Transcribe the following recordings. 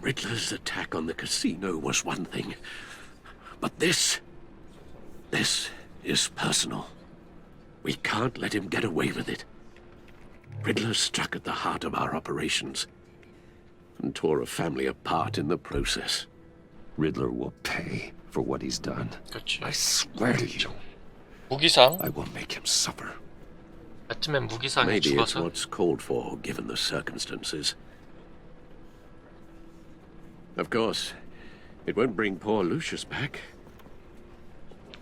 Riddler's attack on the casino was one thing, but this is personal. We can't let him get away with it. Riddler struck at the heart of our operations and tore a family apart in the process. Riddler will pay for what he's done. 그렇지. I swear to you, 무기상? I will make him suffer. 배트맨 무기상이 Maybe it's 죽어서? what's called for, given the circumstances. Of course, it won't bring poor Lucius back.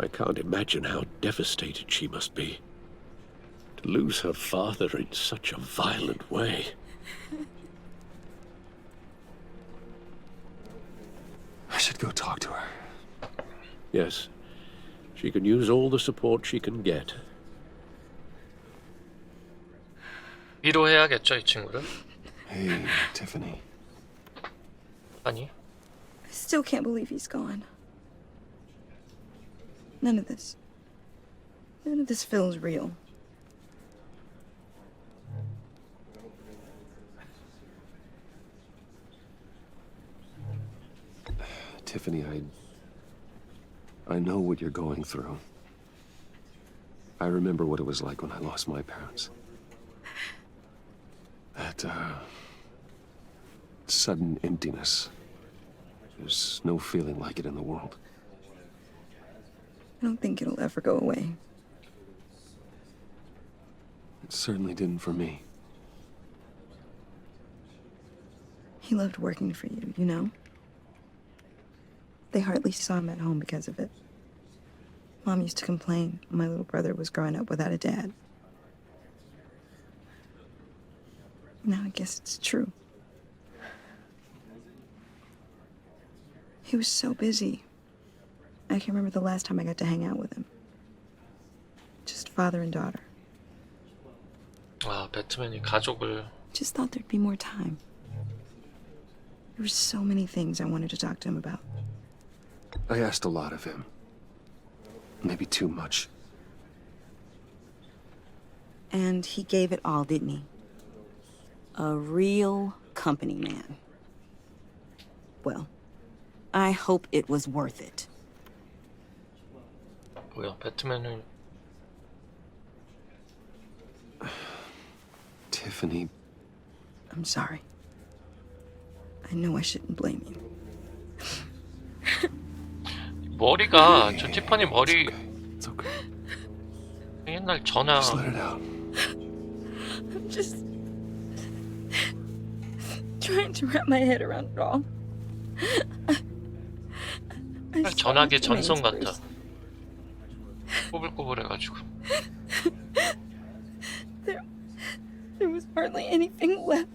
I can't imagine how devastated she must be. To lose her father in such a violent way. I should go talk to her. Yes, she can use all the support she can get. 위로해야겠죠, 이 친구를? Hey, Tiffany. 아니, I still can't believe he's gone. None of this feels real. Tiffany, I know what you're going through. I remember what it was like when I lost my parents. That, sudden emptiness. There's no feeling like it in the world. I don't think it'll ever go away. It certainly didn't for me. He loved working for you, you know? They hardly saw him at home because of it. Mom used to complain my little brother was growing up without a dad. Now I guess it's true. He was so busy. I can't remember the last time I got to hang out with him. Just father and daughter. 아, 배트맨이 가족을 Just thought there'd be more time. There were so many things I wanted to talk to him about. I asked a lot of him. Maybe too much. And he gave it all, didn't he? A real company man. Well, I hope it was worth it. 뭐야, 배트맨은 Tiffany, I'm sorry. I know I shouldn't blame you. 머리가 저 티파니 머리 it's okay. 옛날 전화 Just let it out. I'm just trying to wrap my head around it all. I saw 전화기 Mr. Main's 전송 같아. first. 꼬불꼬불해가지고. There was hardly anything left.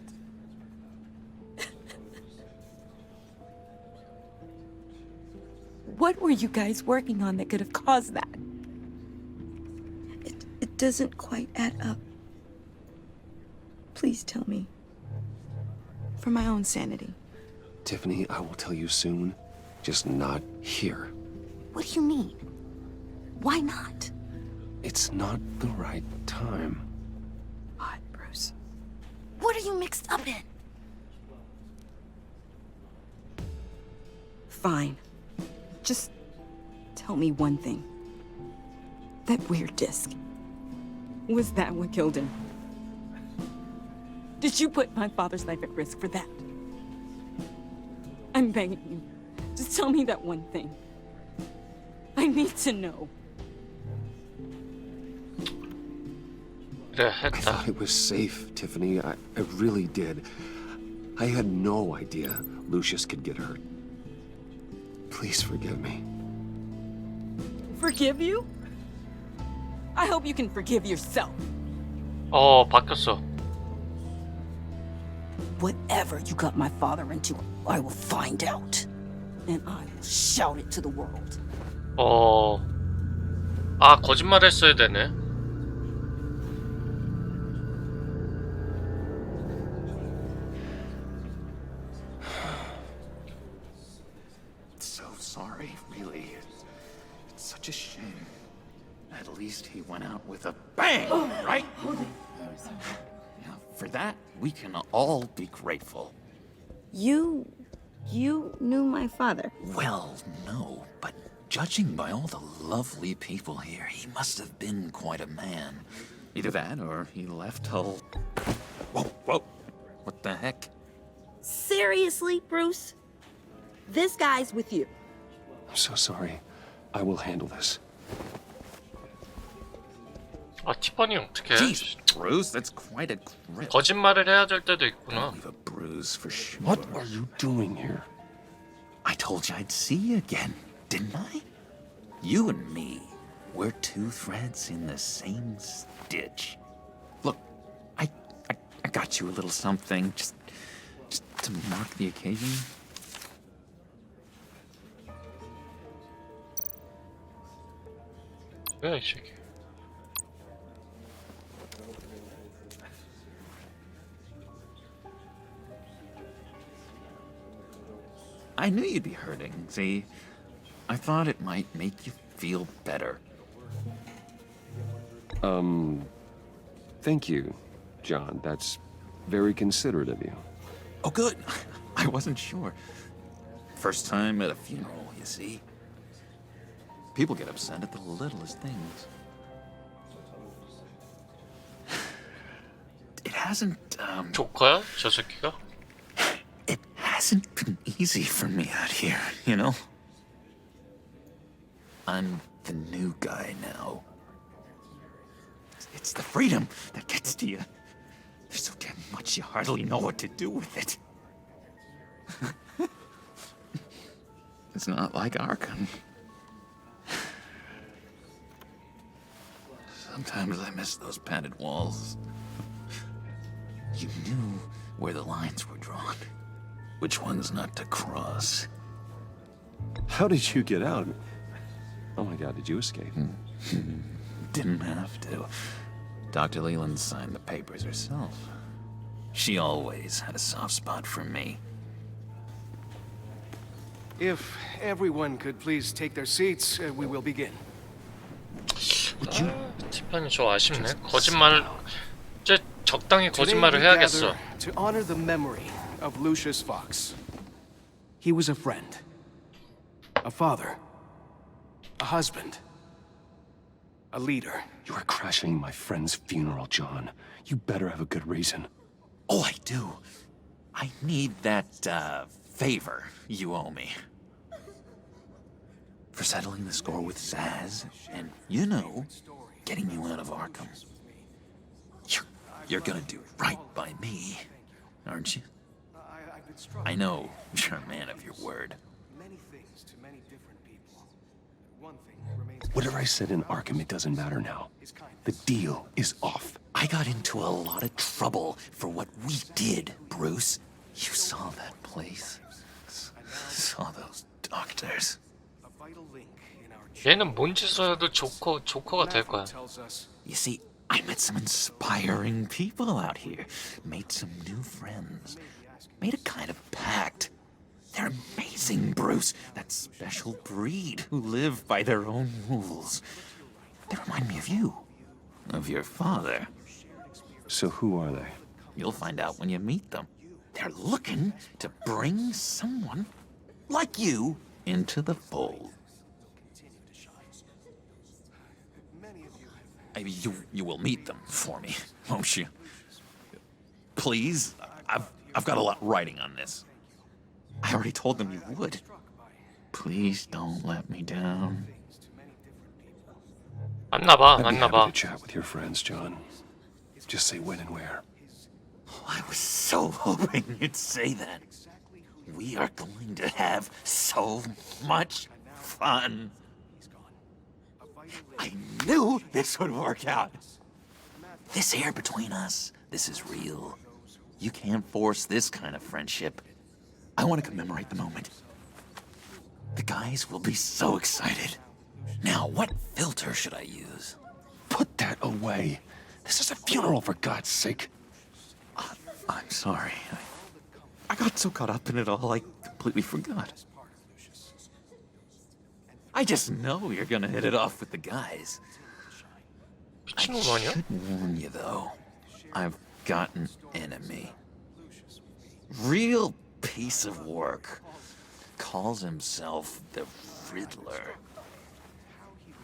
What were you guys working on that could have caused that? It doesn't quite add up. Please tell me. For my own sanity. Tiffany, I will tell you soon. Just not here. What do you mean? Why not? It's not the right time. What, Bruce? What are you mixed up in? Fine. Just tell me one thing. That weird disc. Was that what killed him? Did you put my father's life at risk for that? I'm begging you. Just tell me that one thing. I need to know. 그래, I 했다. thought it was safe, Tiffany. I really did. I had no idea Lucius could get hurt. Please forgive me. Forgive you? I hope you can forgive yourself. 바뀌었어. Whatever you got my father into, I will find out. And I will shout it to the world. 거짓말 했어야 되네. So sorry, really. It's such a shame. At least he went out with a bang, right? Yeah, for that, we can all be grateful. You You knew my father. Well, no, but judging by all the lovely people here, he must have been quite a man. Either that or he left Hull. Whoa, whoa. What the heck? Seriously, Bruce? This guy's with you. I'm so sorry. I will handle this. 아, 티파니 어떻게 해? Jeez, Bruce, that's quite a grip. 거짓말을 해야 될 때도 있구나. Leave a bruise for sure. What are you doing here? I told you I'd see you again, didn't I? You and me, we're two threads in the same stitch. Look, I got you a little something, just to mark the occasion. 뭐야 이 새끼. I knew you'd be hurting, see? I thought it might make you feel better. Thank you, John. That's very considerate of you. Oh, good. I wasn't sure. First time at a funeral, you see? People get upset at the littlest things. It hasn't, 조커야? 저 새끼가? It hasn't been easy for me out here, you know? I'm the new guy now. It's the freedom that gets to you. There's so damn much you hardly know what to do with it. It's not like Arkham. Sometimes I miss those padded walls. You knew where the lines were drawn. Which ones not to cross. How did you get out? Oh my God, did you escape? Didn't have to. Dr. Leland signed the papers herself. She always had a soft spot for me. If everyone could please take their seats, we will begin. 아, 티파니 좀 아쉽네. 거짓말을 이제 적당히 Today 거짓말을 we 해야겠어. gather to honor the memory of Lucius Fox. He was a friend, a father, a husband, a leader. You are crashing my friend's funeral, John. You better have a good reason. Oh, I do. I need that, favor you owe me. For settling the score with Zaz, and, you know, getting you out of Arkham. You're gonna do right by me, aren't you? I know you're a man of your word. Many things to many different people. One thing remains. Whatever I said in Arkham, it doesn't matter now. The deal is off. I got into a lot of trouble for what we did, Bruce. You saw that place. Saw those doctors. A vital link in our 얘는 뭔 짓을 해도 조커가 될 거야. tells us You see, I met some inspiring people out here. Made some new friends. Made a kind of pact. They're amazing, Bruce. That special breed who live by their own rules. They remind me of you. Of your father. So who are they? You'll find out when you meet them. They're looking to bring someone like you into the fold. You will meet them for me, won't you? Please, I've got a lot riding on this. I already told them you would. Please don't let me down. 맞나봐, I'd be happy 맞나봐. to chat with your friends, John. Just say when and where. I was so hoping you'd say that. We are going to have so much fun. I knew this would work out. This air between us, this is real. You can't force this kind of friendship. I want to commemorate the moment. The guys will be so excited. Now, what filter should I use? Put that away. This is a funeral, for God's sake. I'm sorry. I got so caught up in it all, I completely forgot. I just know you're gonna hit it off with the guys. I 미친놈 아니야? should warn you, though. I've got an enemy. Real piece of work. Calls himself the Riddler.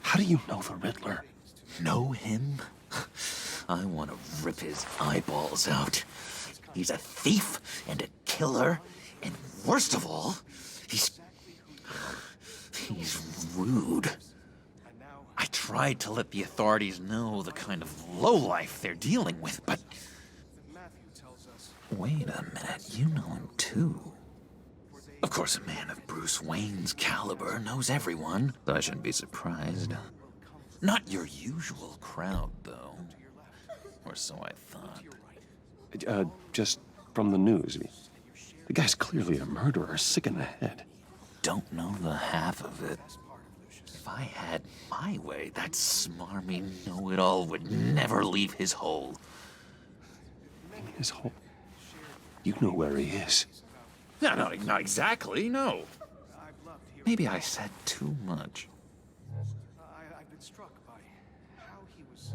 How do you know the Riddler? Know him? I want to rip his eyeballs out. He's a thief and a killer, and worst of all, he's rude. I tried to let the authorities know the kind of lowlife they're dealing with, but... Wait a minute, you know him too. Of course, a man of Bruce Wayne's caliber knows everyone, so I shouldn't be surprised. Not your usual crowd, though. Or so I thought. Just from the news. The guy's clearly a murderer, sick in the head. Don't know the half of it. If I had my way, that smarmy know-it-all would never leave his hole. His hole? You know where he is. No, not exactly, no. Maybe I said too much. I've been struck by how he was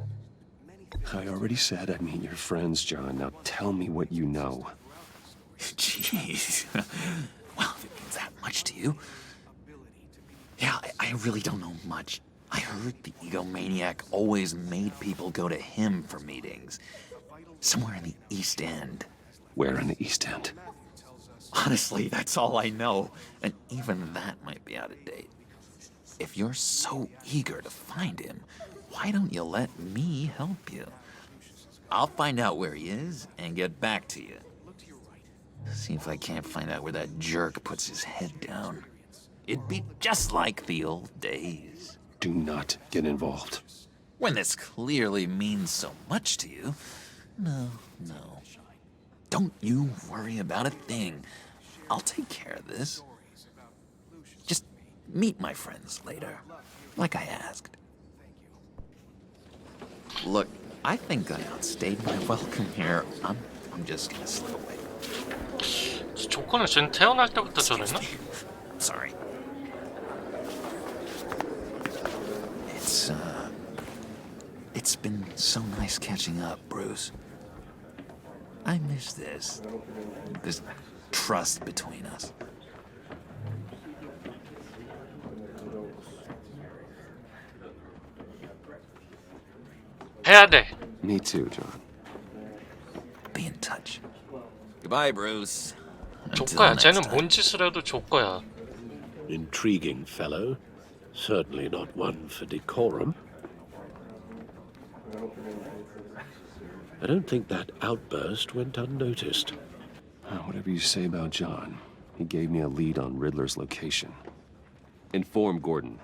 I already said I'd meet your friends, John. Now tell me what you know. Jeez. Well, if it means that much to you. Yeah, I really don't know much. I heard the egomaniac always made people go to him for meetings. Somewhere in the East End. Where in the East End? Honestly, that's all I know. And even that might be out of date. If you're so eager to find him, why don't you let me help you? I'll find out where he is and get back to you. See if I can't find out where that jerk puts his head down. It'd be just like the old days. Do not get involved. When this clearly means so much to you. No. Don't you worry about a thing. I'll take care of this. Just meet my friends later, like I asked. Look, I think I outstayed my welcome here. I'm just gonna slip away. 조건을 전 태어날 때부터 저랬나? Sorry. It's been so nice catching up, Bruce. I miss this trust between us. 해야 돼. Me too, John. Be in touch. Goodbye, Bruce. Until 조커야. next 쟤는 time. 뭔 짓을 해도 조커야. Intriguing fellow. Certainly not one for decorum. I don't think that outburst went unnoticed. Whatever you say about John, he gave me a lead on Riddler's location. Inform Gordon.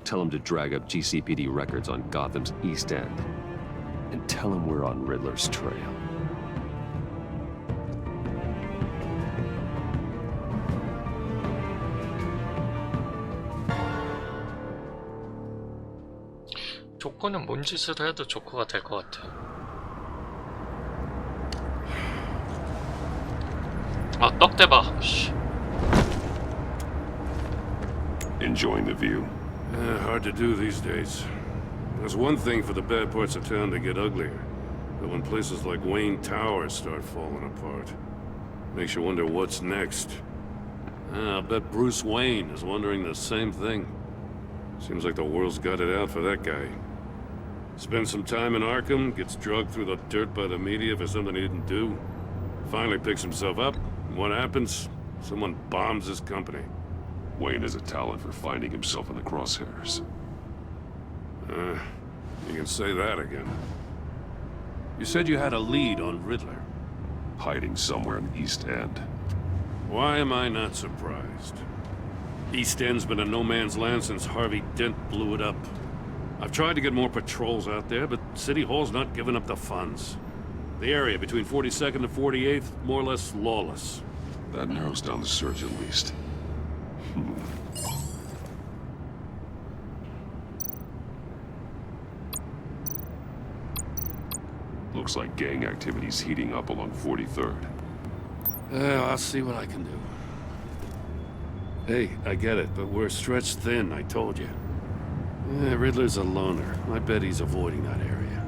Tell him to drag up GCPD records on Gotham's East End. And tell him we're on Riddler's trail. 조커는 뭔 짓을 해도 조커가 될 것 같아. 아, 떡대박. 씨. Enjoying the view? Hard to do these days. There's one thing for the bad parts of town to get uglier, but when places like Wayne Towers start falling apart, makes you wonder what's next. I'll bet Bruce Wayne is wondering the same thing. Seems like the world's got it out for that guy. Spends some time in Arkham, gets drugged through the dirt by the media for something he didn't do. Finally picks himself up, and what happens? Someone bombs his company. Wayne has a talent for finding himself in the crosshairs. You can say that again. You said you had a lead on Riddler. Hiding somewhere in the East End. Why am I not surprised? East End's been a no man's land since Harvey Dent blew it up. I've tried to get more patrols out there, but City Hall's not giving up the funds. The area between 42nd and 48th, more or less lawless. That narrows down the search at least. Looks like gang activity's heating up along 43rd. I'll see what I can do. Hey, I get it, but we're stretched thin, I told you. Riddler's a loner. I bet he's avoiding that area.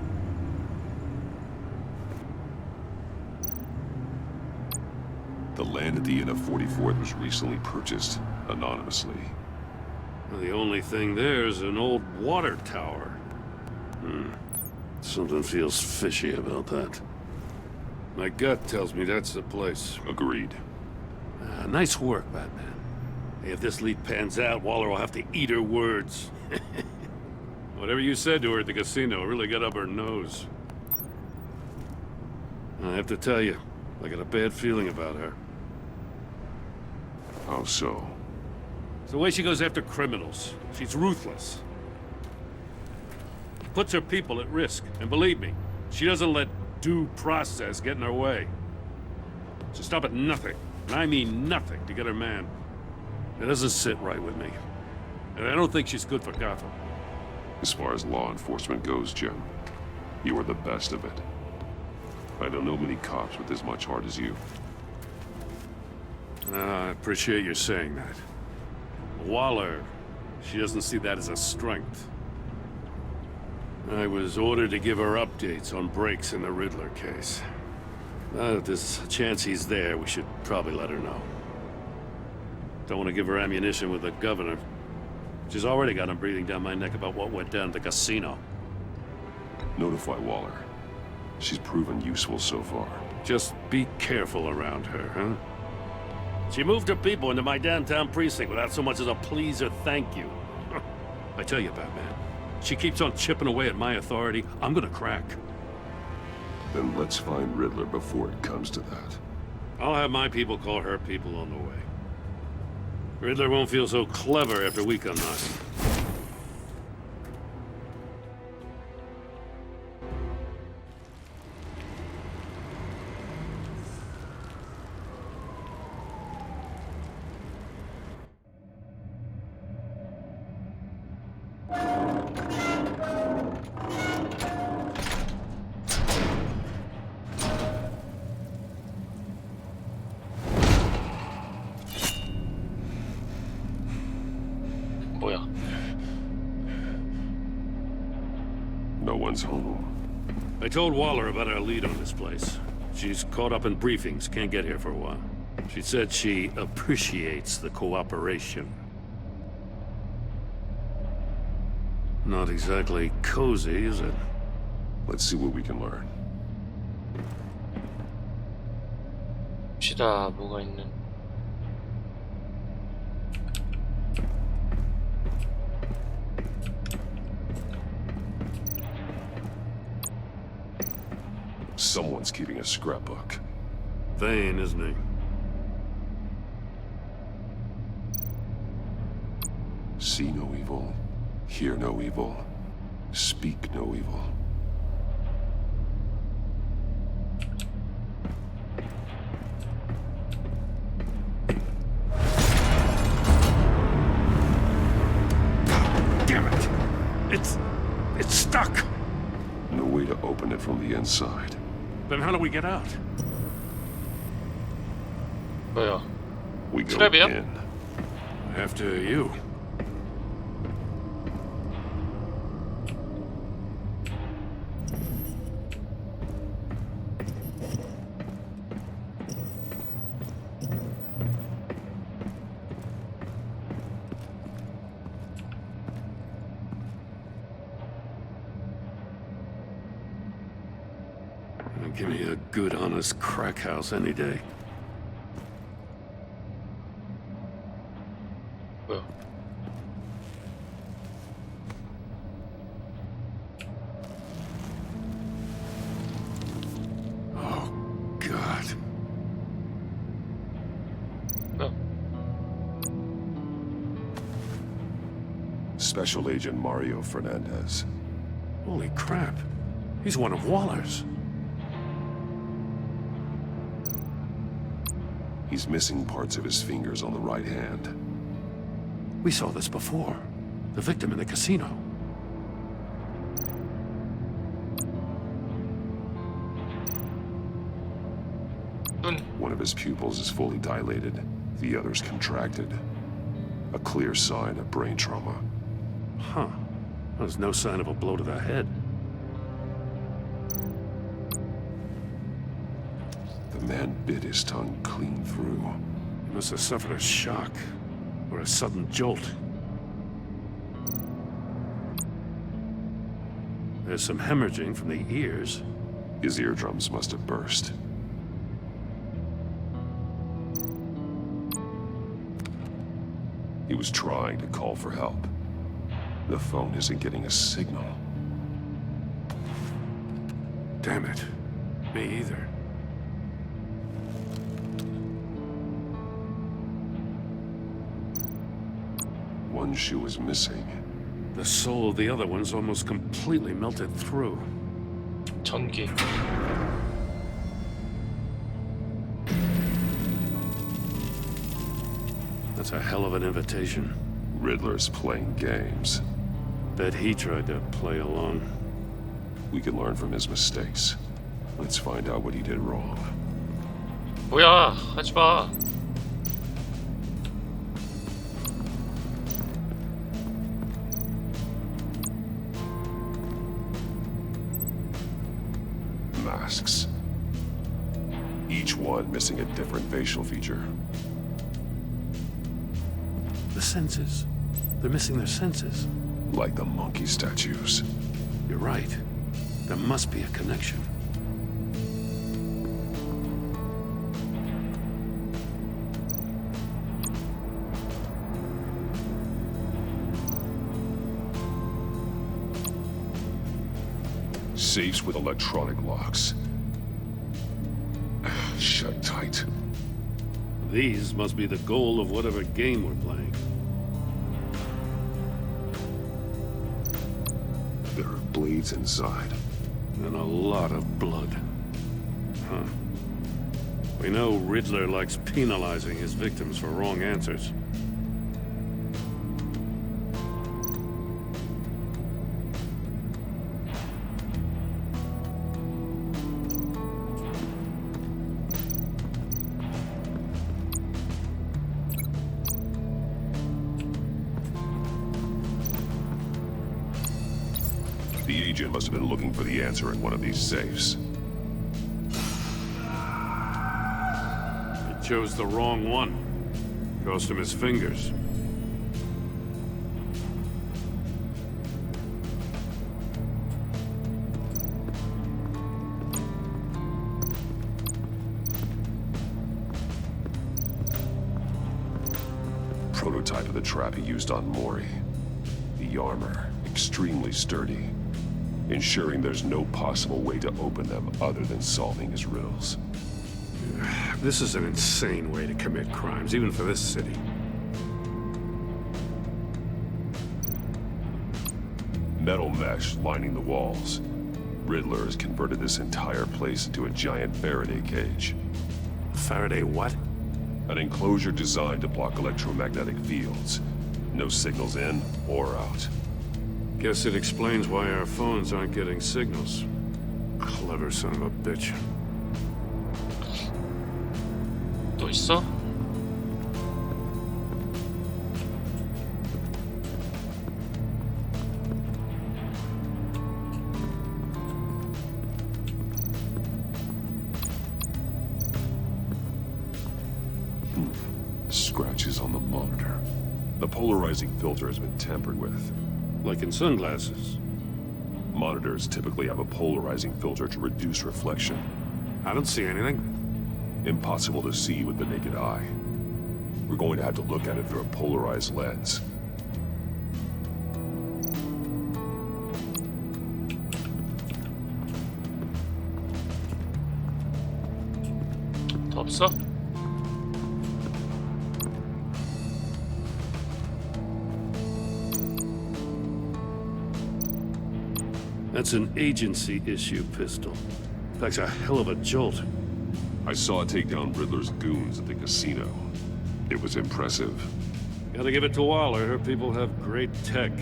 The The land at the inn of 44th was recently purchased, anonymously. Well, the only thing there is an old water tower. Something feels fishy about that. My gut tells me that's the place. Agreed. Nice work, Batman. Hey, if this lead pans out, Waller will have to eat her words. Whatever you said to her at the casino really got up her nose. I have to tell you, I got a bad feeling about her. How so? It's the way she goes after criminals. She's ruthless. Puts her people at risk. And believe me, she doesn't let due process get in her way. She'll stop at nothing, and I mean nothing, to get her man. It doesn't sit right with me. And I don't think she's good for Gotham. As far as law enforcement goes, Jim, you are the best of it. I don't know many cops with as much heart as you. I appreciate you saying that. Waller, she doesn't see that as a strength. I was ordered to give her updates on breaks in the Riddler case. If there's a chance he's there, we should probably let her know. Don't want to give her ammunition with the governor. She's already got him breathing down my neck about what went down at the casino. Notify Waller. She's proven useful so far. Just be careful around her, huh? She moved her people into my downtown precinct without so much as a please or thank you. I tell you, Batman, she keeps on chipping away at my authority, I'm gonna crack. Then let's find Riddler before it comes to that. I'll have my people call her people on the way. Riddler won't feel so clever after we come knocking. 뭐야? No one's home. I told Waller about our lead on this place. She's caught up in briefings, can't get here for a while. She said she appreciates the cooperation. Not exactly cozy, is it? Let's see what we can learn. 봅시다. 뭐가 있는? Someone's keeping a scrapbook. Vain, isn't he? See no evil, hear no evil, speak no evil. Damn it! It's stuck! No way to open it from the inside. Then how do we get out? 뭐야? We go 트랩이요? in. After you. Give me a good, honest crack house any day. 뭐야? Oh, God. 뭐야? Special Agent Mario Fernandez. Holy crap. He's one of Waller's. He's missing parts of his fingers on the right hand. We saw this before. The victim in the casino. 눈. One of his pupils is fully dilated, the other's contracted. A clear sign of brain trauma. Huh. There's no sign of a blow to the head. The Man bit his tongue clean through. He must have suffered a shock, or a sudden jolt. There's some hemorrhaging from the ears. His eardrums must have burst. He was trying to call for help. The phone isn't getting a signal. Damn it. Me either. One shoe is missing. The sole of the other one's almost completely melted through. 전기. That's a hell of an invitation. Riddler's playing games. Bet he tried to play along. We can learn from his mistakes. Let's find out what he did wrong. 뭐야, 하지 마. Masks. Each one missing a different facial feature. The senses. They're missing their senses. Like the monkey statues. You're right. There must be a connection. Safes with electronic locks. Shut tight. These must be the goal of whatever game we're playing. There are blades inside. And a lot of blood. Huh. We know Riddler likes penalizing his victims for wrong answers. The agent must have been looking for the answer in one of these safes. He chose the wrong one. Cost him his fingers. Prototype of the trap he used on Mori. The armor, extremely sturdy, ensuring there's no possible way to open them other than solving his riddles. This is an insane way to commit crimes, even for this city. Metal mesh lining the walls. Riddler has converted this entire place into a giant Faraday cage. Faraday what? An enclosure designed to block electromagnetic fields. No signals in or out. Guess it explains why our phones aren't getting signals. Clever son of a bitch. 또 있어? Scratches on the monitor. The polarizing filter has been tampered with. Like in sunglasses. Monitors typically have a polarizing filter to reduce reflection. I don't see anything. Impossible to see with the naked eye. We're going to have to look at it through a polarized lens. 더 없어? That's an agency-issue pistol. Packs a hell of a jolt. I saw it take down Riddler's goons at the casino. It was impressive. Gotta give it to Waller. Her people have great tech.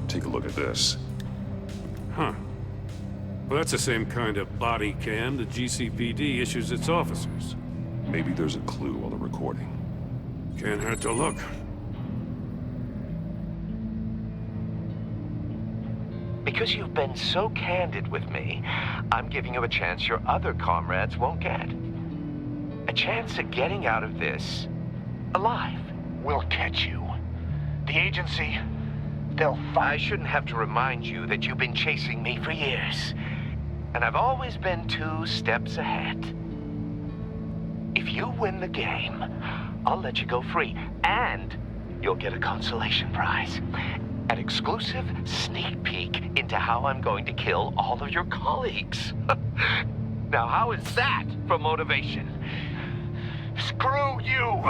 Take a look at this. Huh. Well, that's the same kind of body cam the GCPD issues its officers. Maybe there's a clue on the recording. Can't hurt to look. Because you've been so candid with me, I'm giving you a chance your other comrades won't get. A chance at getting out of this alive. We'll catch you. The agency, they'll I shouldn't have to remind you that you've been chasing me for years. And I've always been 2 steps ahead. If you win the game, I'll let you go free. And you'll get a consolation prize. An exclusive sneak peek into how I'm going to kill all of your colleagues. Now, how is that for motivation? Screw you!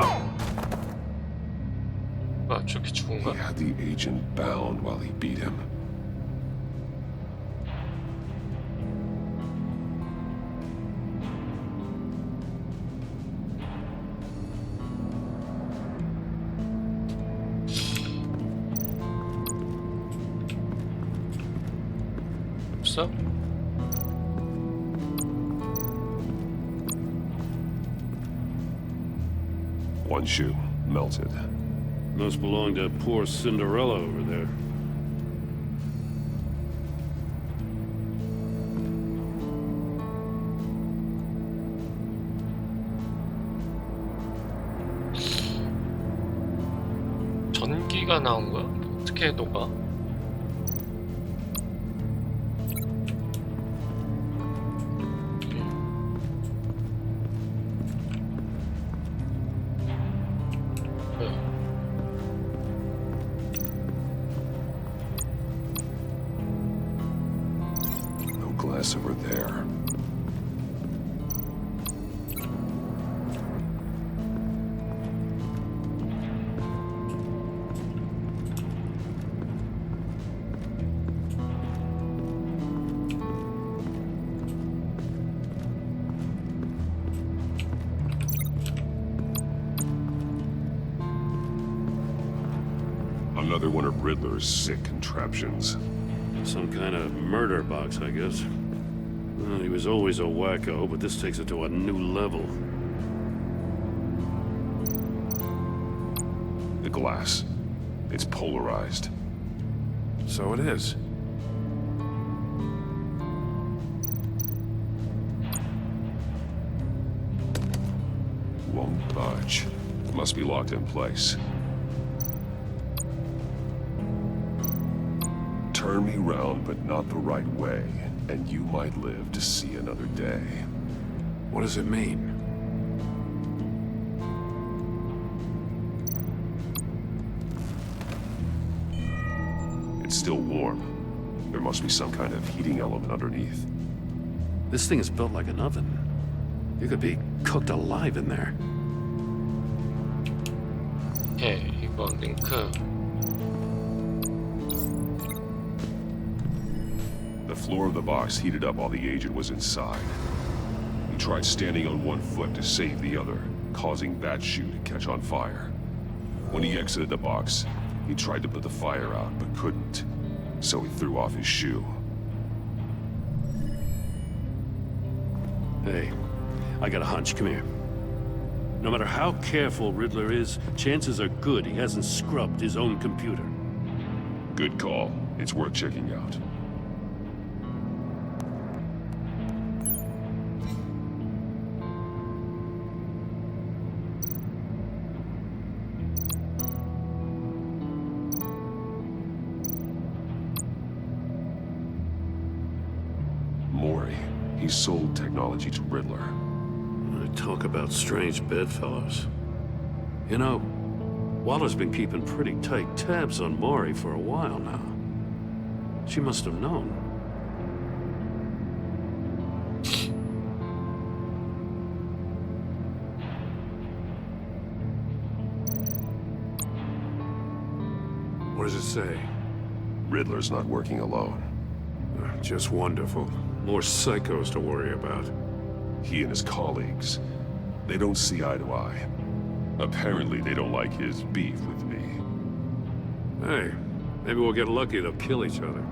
뭐야, 저렇게 죽은 He 거야? had the agent bound while he beat him. 없어? One shoe, melted. Must belong to poor Cinderella over there. 전기가 나온 거야? 어떻게 녹아? No glass over there. Another one of Riddler's sick contraptions. Some kind of murder box, I guess. Well, he was always a wacko, but this takes it to a new level. The glass. It's polarized. So it is. Won't budge. Must be locked in place. Turn me round, but not the right way, and you might live to see another day. What does it mean? It's still warm. There must be some kind of heating element underneath. This thing is built like an oven. You could be cooked alive in there. 오케이, 이거 링크. The floor of the box heated up while the agent was inside. He tried standing on one foot to save the other, causing that shoe to catch on fire. When he exited the box, he tried to put the fire out, but couldn't. So he threw off his shoe. Hey, I got a hunch. Come here. No matter how careful Riddler is, chances are good he hasn't scrubbed his own computer. Good call. It's worth checking out. Mori. He sold technology to Riddler. Talk about strange bedfellows. You know, Waller's been keeping pretty tight tabs on Maury for a while now. She must have known. What does it say? Riddler's not working alone. Just wonderful. More psychos to worry about. He and his colleagues, they don't see eye to eye. Apparently, they don't like his beef with me. Hey, maybe we'll get lucky they'll kill each other.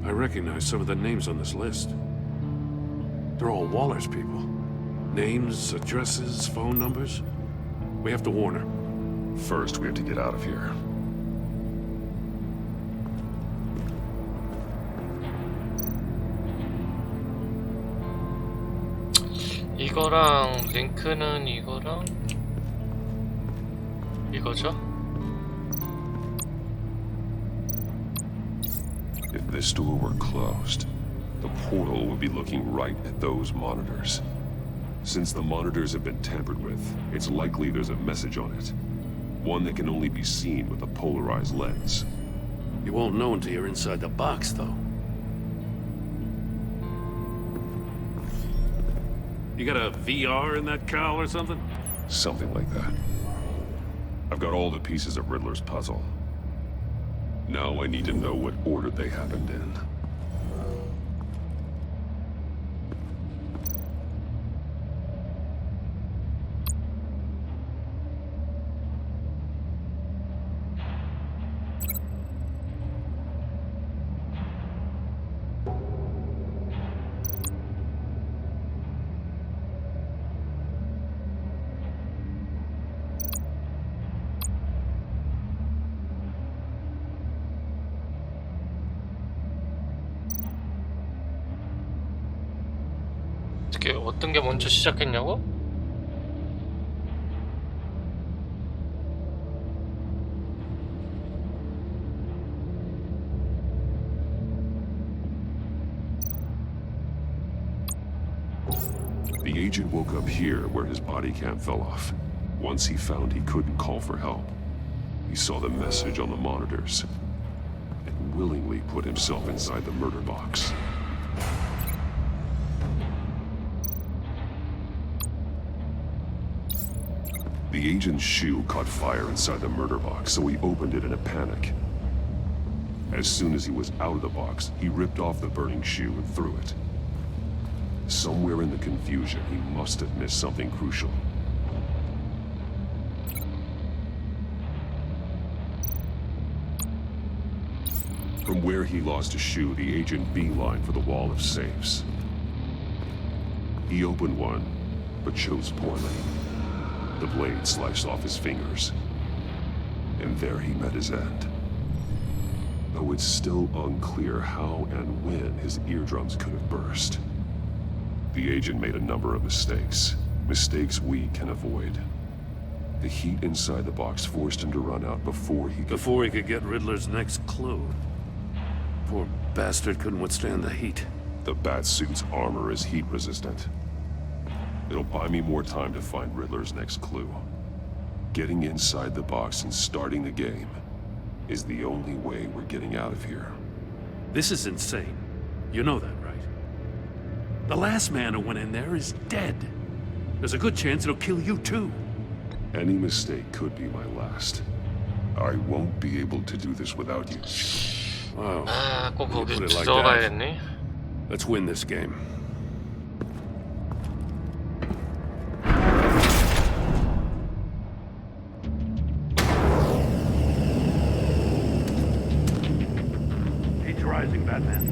I recognize some of the names on this list. They're all Waller's people. Names, addresses, phone numbers. We have to warn her. First, we have to get out of here. 이거랑 링크는 이거랑 이거죠? If this door were closed, the portal would be looking right at those monitors. Since the monitors have been tampered with, it's likely there's a message on it. One that can only be seen with a polarized lens. You won't know until you're inside the box, though. You got a VR in that cowl or something? Something like that. I've got all the pieces of Riddler's puzzle. Now I need to know what order they happened in. 어떻게 어떤 게 먼저 시작했냐고? The agent woke up here where his body cam fell off. Once he found he couldn't call for help, he saw the message on the monitors and willingly put himself inside the murder box. The agent's shoe caught fire inside the murder box, so he opened it in a panic. As soon as he was out of the box, he ripped off the burning shoe and threw it. Somewhere in the confusion, he must have missed something crucial. From where he lost a shoe, the agent beelined for the wall of safes. He opened one, but chose poorly. The blade sliced off his fingers, and there he met his end. Though it's still unclear how and when his eardrums could have burst. The agent made a number of mistakes. Mistakes we can avoid. The heat inside the box forced him to run out before he could get Riddler's next clue. Poor bastard couldn't withstand the heat. The Batsuit's armor is heat resistant. It'll buy me more time to find Riddler's next clue. Getting inside the box and starting the game is the only way we're getting out of here. This is insane. You know that, right? The last man who went in there is dead. There's a good chance it'll kill you too. Any mistake could be my last. I won't be able to do this without you. Wow. 아, 꼭 You 거기 put it like 들어가야겠네. Let's win this game. Heat's rising, Batman.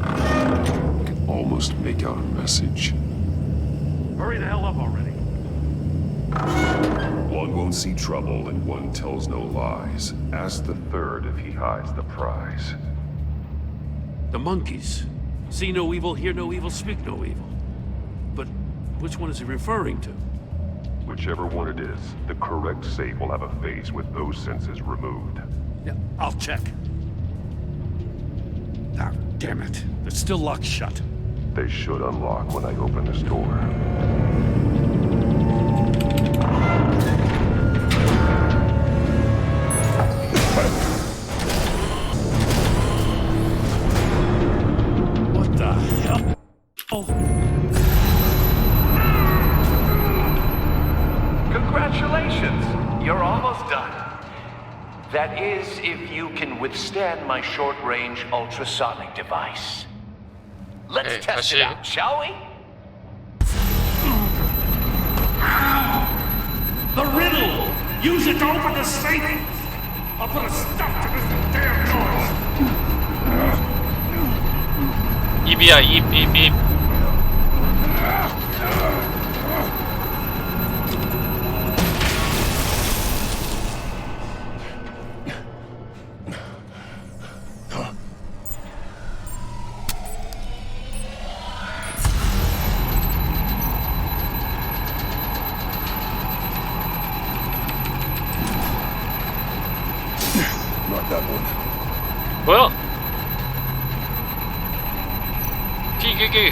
I can almost make out a message. Hurry the hell up already. One won't see trouble and one tells no lies. Ask the third if he hides the prize. The monkeys. See no evil, hear no evil, speak no evil. But which one is he referring to? Whichever one it is, the correct safe will have a face with those senses removed. Yeah, I'll check. Ah, damn it. They're still locked shut. They should unlock when I open this door. What the hell? Oh. Congratulations! You're almost done. That is, if you can withstand my short-range ultrasonic device. Let's Hey, test it 다시. out, shall we? The riddle! Use it to open the safe! I'll put a stop to this damn noise! 입이야, 입. Not that one. 뭐야? 끼.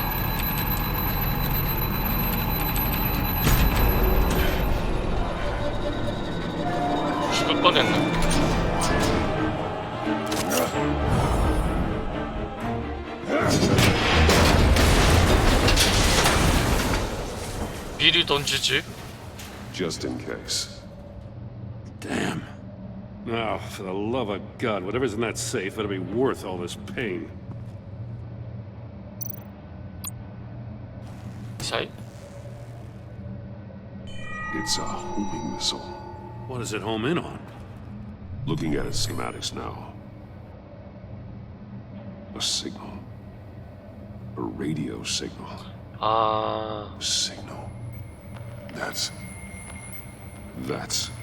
죽을 뻔했네. 미리 던지지. Just in case. Damn. Now, for the love of God, whatever's in that safe better be worth all this pain. 사이? It's a homing missile. What does it home in on? Looking at its schematics now. A signal. A radio signal. 아, A signal. That's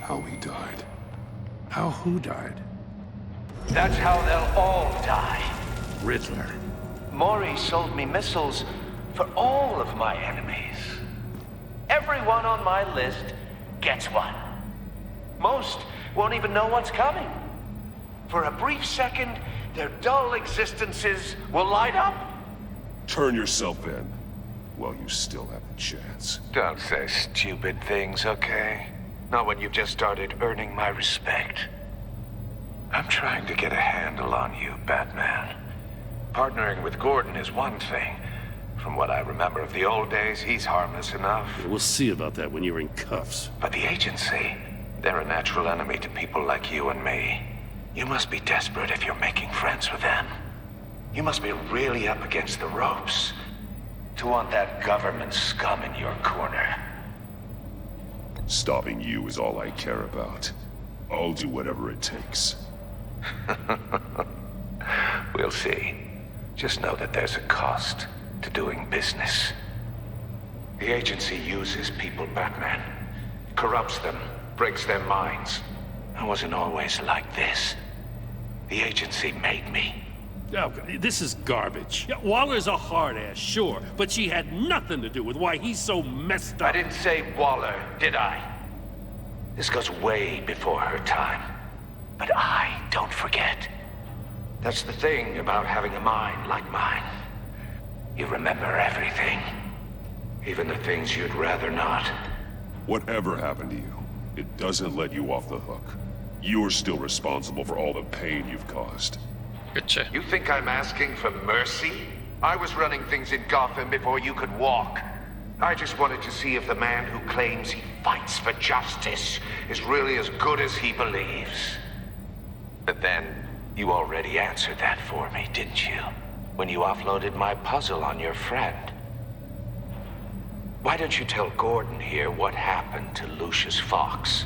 how he died. How who died? That's how they'll all die. Riddler. Maury sold me missiles for all of my enemies. Everyone on my list gets one. Most won't even know what's coming. For a brief second, their dull existences will light up. Turn yourself in while you still have the chance. Don't say stupid things, okay? Not when you've just started earning my respect. I'm trying to get a handle on you, Batman. Partnering with Gordon is one thing. From what I remember of the old days, he's harmless enough. We'll see about that when you're in cuffs. But the agency, they're a natural enemy to people like you and me. You must be desperate if you're making friends with them. You must be really up against the ropes to want that government scum in your corner. Stopping you is all I care about. I'll do whatever it takes. We'll see. Just know that there's a cost to doing business. The agency uses people, Batman. Corrupts them, breaks their minds. I wasn't always like this. The agency made me. Oh, this is garbage. Yeah, Waller's a hard-ass, sure, but she had nothing to do with why he's so messed up. I didn't say Waller, did I? This goes way before her time. But I don't forget. That's the thing about having a mind like mine. You remember everything. Even the things you'd rather not. Whatever happened to you, it doesn't let you off the hook. You're still responsible for all the pain you've caused. 그치. You think I'm asking for mercy? I was running things in Gotham before you could walk. I just wanted to see if the man who claims he fights for justice is really as good as he believes. But then, you already answered that for me, didn't you? When you offloaded my puzzle on your friend. Why don't you tell Gordon here what happened to Lucius Fox?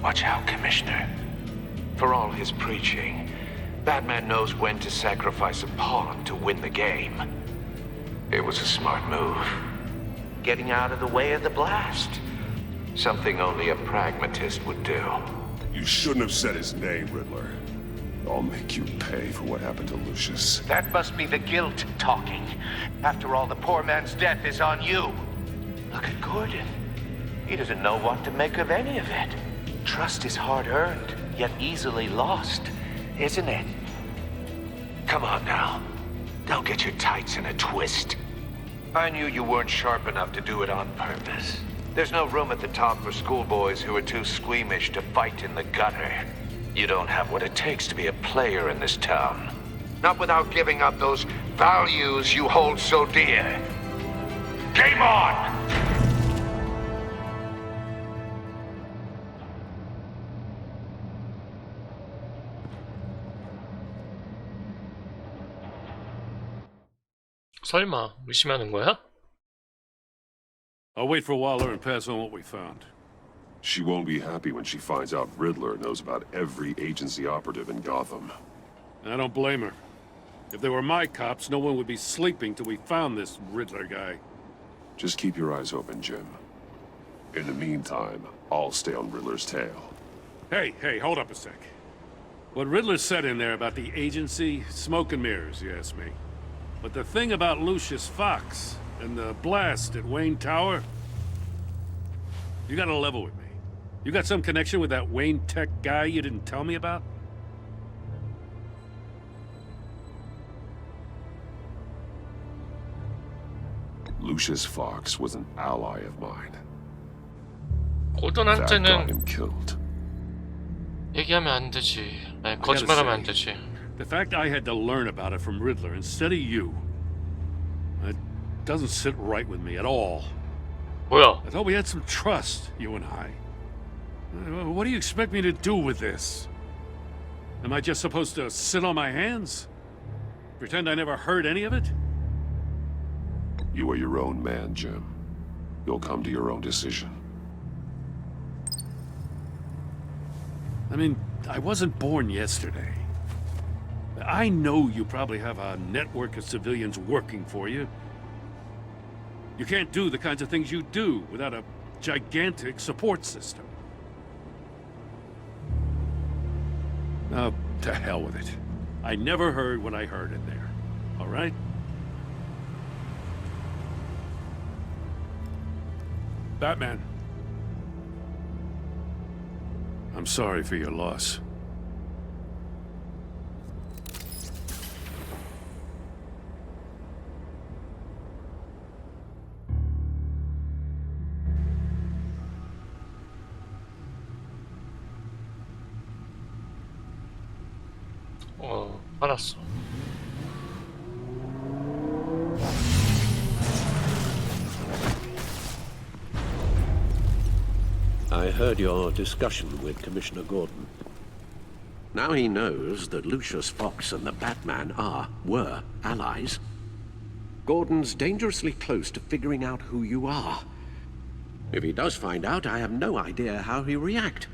Watch out, Commissioner. For all his preaching, Batman knows when to sacrifice a pawn to win the game. It was a smart move. Getting out of the way of the blast. Something only a pragmatist would do. You shouldn't have said his name, Riddler. I'll make you pay for what happened to Lucius. That must be the guilt talking. After all, the poor man's death is on you. Look at Gordon. He doesn't know what to make of any of it. Trust is hard-earned, yet easily lost, isn't it? Come on now. Don't get your tights in a twist. I knew you weren't sharp enough to do it on purpose. There's no room at the top for schoolboys who are too squeamish to fight in the gutter. You don't have what it takes to be a player in this town. Not without giving up those values you hold so dear. Game on! 설마 의심하는 거야? I'll wait for Waller and pass on what we found. She won't be happy when she finds out Riddler knows about every agency operative in Gotham. I don't blame her. If they were my cops, no one would be sleeping till we found this Riddler guy. Just keep your eyes open, Jim. In the meantime, I'll stay on Riddler's tail. Hey, hold up a sec. What Riddler said in there about the agency, smoke and mirrors, you ask me. But the thing about Lucius Fox and the blast at Wayne Tower, you gotta level with me. You got some connection with that Wayne Tech guy you didn't tell me about? Lucius Fox was an ally of mine. That got 고든한테는 him killed. 얘기하면 안 되지. 아니, 거짓말하면 안 되지. The fact I had to learn about it from Riddler instead of you, it doesn't sit right with me at all. 뭐야? I thought we had some trust, you and I. What do you expect me to do with this? Am I just supposed to sit on my hands? Pretend I never heard any of it? You are your own man, Jim. You'll come to your own decision. I mean, I wasn't born yesterday. I know you probably have a network of civilians working for you. You can't do the kinds of things you do without a gigantic support system. Now, to hell with it. I never heard what I heard in there. All right? Batman. I'm sorry for your loss. 알았어. I heard your discussion with Commissioner Gordon. Now he knows that Lucius Fox and the Batman were allies. Gordon's dangerously close to figuring out who you are. If he does find out, I have no idea how he'll react.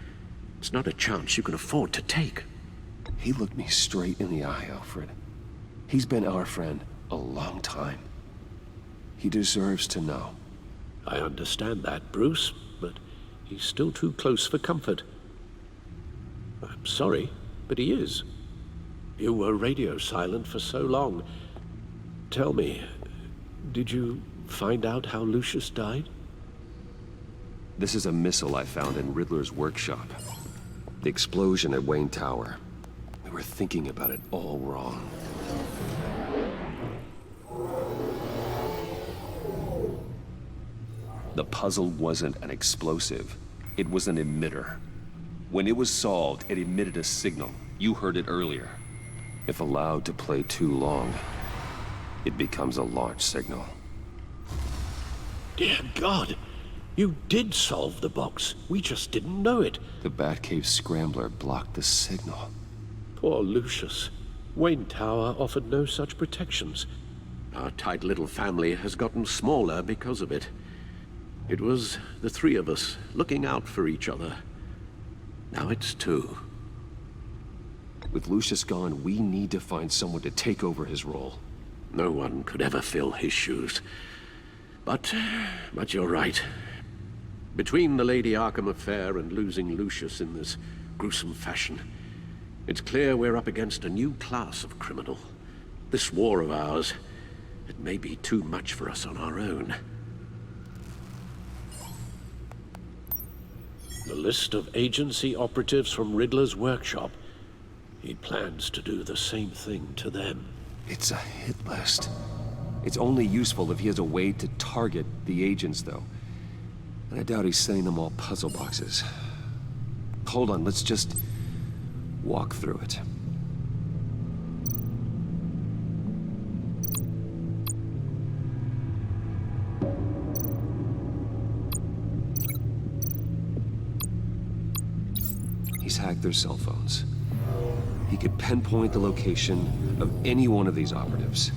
It's not a chance you can afford to take. He looked me straight in the eye, Alfred. He's been our friend a long time. He deserves to know. I understand that, Bruce, but he's still too close for comfort. I'm sorry, but he is. You were radio silent for so long. Tell me, did you find out how Lucius died? This is a missile I found in Riddler's workshop. The explosion at Wayne Tower. We were thinking about it all wrong. The puzzle wasn't an explosive. It was an emitter. When it was solved, it emitted a signal. You heard it earlier. If allowed to play too long, it becomes a launch signal. Dear God, you did solve the box. We just didn't know it. The Batcave scrambler blocked the signal. Poor Lucius. Wayne Tower offered no such protections. Our tight little family has gotten smaller because of it. It was the three of us looking out for each other. Now it's two. With Lucius gone, we need to find someone to take over his role. No one could ever fill his shoes. But you're right. Between the Lady Arkham affair and losing Lucius in this gruesome fashion, it's clear we're up against a new class of criminal. This war of ours, it may be too much for us on our own. The list of agency operatives from Riddler's workshop. He plans to do the same thing to them. It's a hit list. It's only useful if he has a way to target the agents, though. And I doubt he's sending them all puzzle boxes. Hold on, let's just walk through it. He's hacked their cell phones. He could pinpoint the location of any one of these operatives.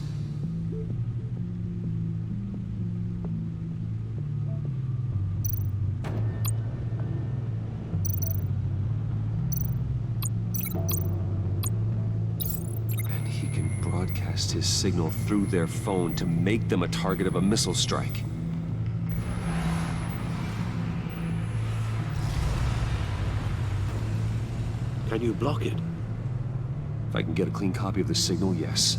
can broadcast his signal through their phone to make them a target of a missile strike. Can you block it? If I can get a clean copy of the signal, yes.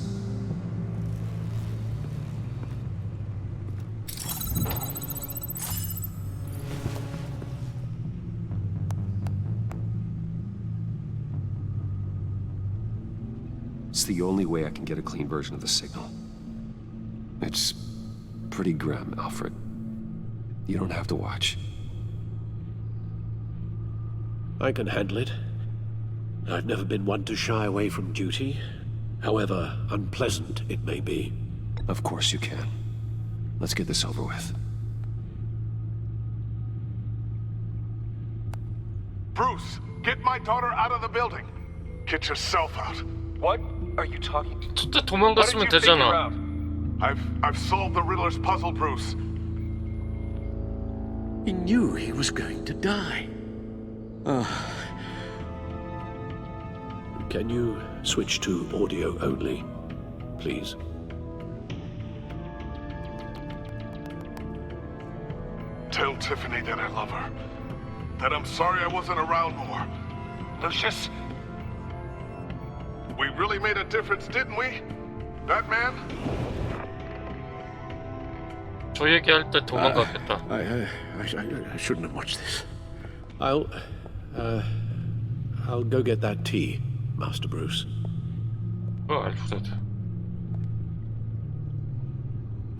It's the only way I can get a clean version of the signal. It's pretty grim, Alfred. You don't have to watch. I can handle it. I've never been one to shy away from duty, however unpleasant it may be. Of course you can. Let's get this over with. Bruce, get my daughter out of the building. Get yourself out. What are you talking? 그때 도망갔으면 되잖아. I've solved the Riddler's puzzle, Bruce. He knew he was going to die. Can you switch to audio only, please? Tell Tiffany that I love her. That I'm sorry I wasn't around more. Lucius, we really made a difference, didn't we? Batman? 저 얘기할 때 도망가겠다. I shouldn't have watched this. I'll go get that tea, Master Bruce. 알프레드.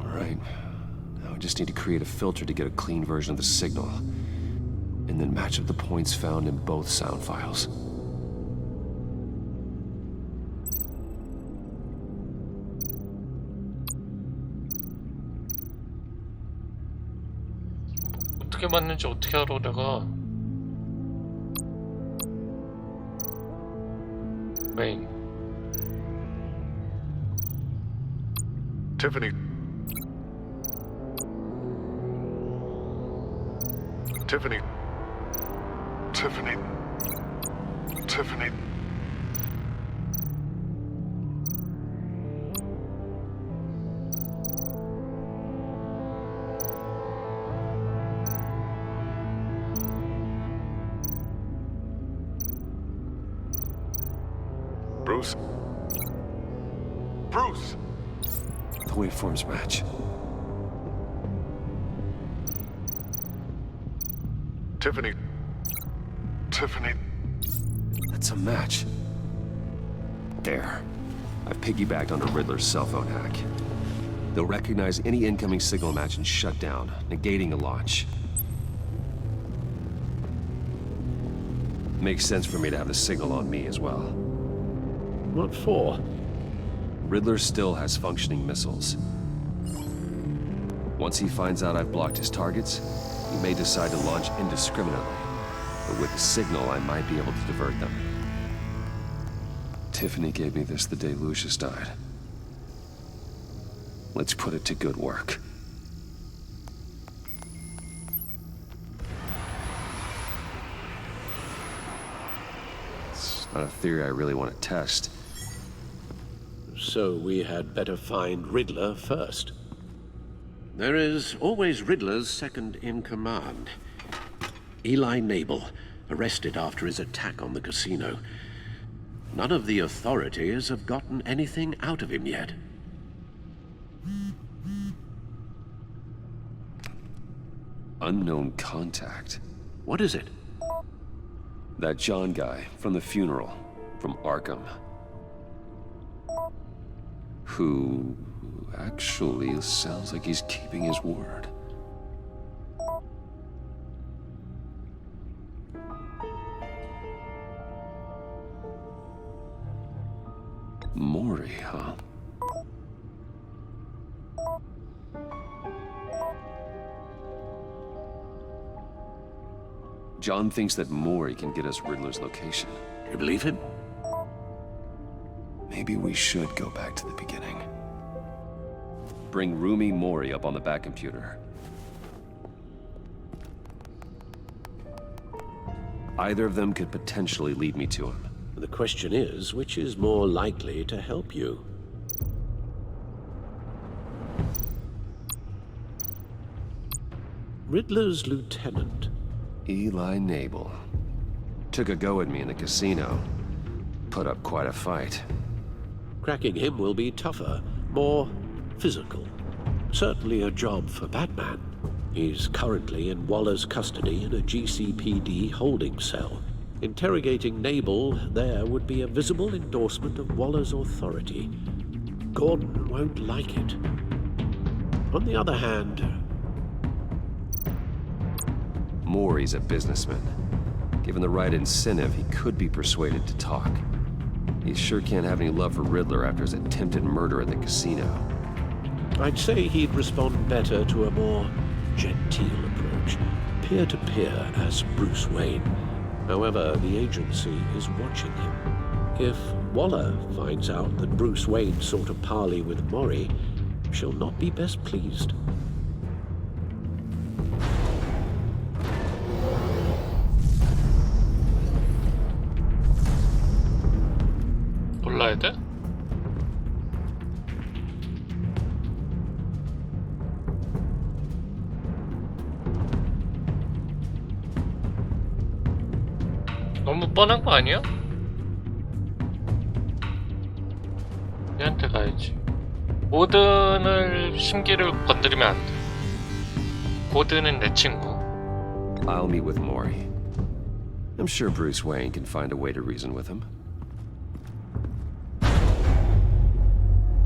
All right. Now I just need to create a filter to get a clean version of the signal, and then match up the points found in both sound files. 어떻게 맞는지 어떻게 알아 내가. 메인. Tiffany. Tiffany. Tiffany. Tiffany. Bruce? Bruce! The waveforms match. Tiffany. Tiffany. That's a match. There. I've piggybacked onto Riddler's cell phone hack. They'll recognize any incoming signal match and shut down, negating a launch. Makes sense for me to have the signal on me as well. What for? Riddler still has functioning missiles. Once he finds out I've blocked his targets, he may decide to launch indiscriminately. But with the signal, I might be able to divert them. Tiffany gave me this the day Lucius died. Let's put it to good work. It's not a theory I really want to test. So we had better find Riddler first. There is always Riddler's second in command. Eli Nabel, arrested after his attack on the casino. None of the authorities have gotten anything out of him yet. Unknown contact. What is it? That John guy from the funeral, from Arkham. Who actually sounds like he's keeping his word. Maury, huh? John thinks that Maury can get us Riddler's location. Do you believe him? Maybe we should go back to the beginning. Bring Rumi Mori up on the back computer. Either of them could potentially lead me to him. The question is, which is more likely to help you? Riddler's lieutenant. Eli Nabel. Took a go at me in the casino. Put up quite a fight. Cracking him will be tougher, more physical. Certainly a job for Batman. He's currently in Waller's custody in a GCPD holding cell. Interrogating Nabel there would be a visible endorsement of Waller's authority. Gordon won't like it. On the other hand... Maury's a businessman. Given the right incentive, he could be persuaded to talk. He sure can't have any love for Riddler after his attempted murder at the casino. I'd say he'd respond better to a more genteel approach, peer-to-peer as Bruce Wayne. However, the agency is watching him. If Waller finds out that Bruce Wayne sought a parley with Maury, she'll not be best pleased. 몰라야 돼? 너무 뻔한 거 아니야? 얘한테 가야지. 고든을 심기를 건드리면 안 돼. 고든은 내 친구. I'll meet with Maury. I'm sure Bruce Wayne can find a way to reason with him.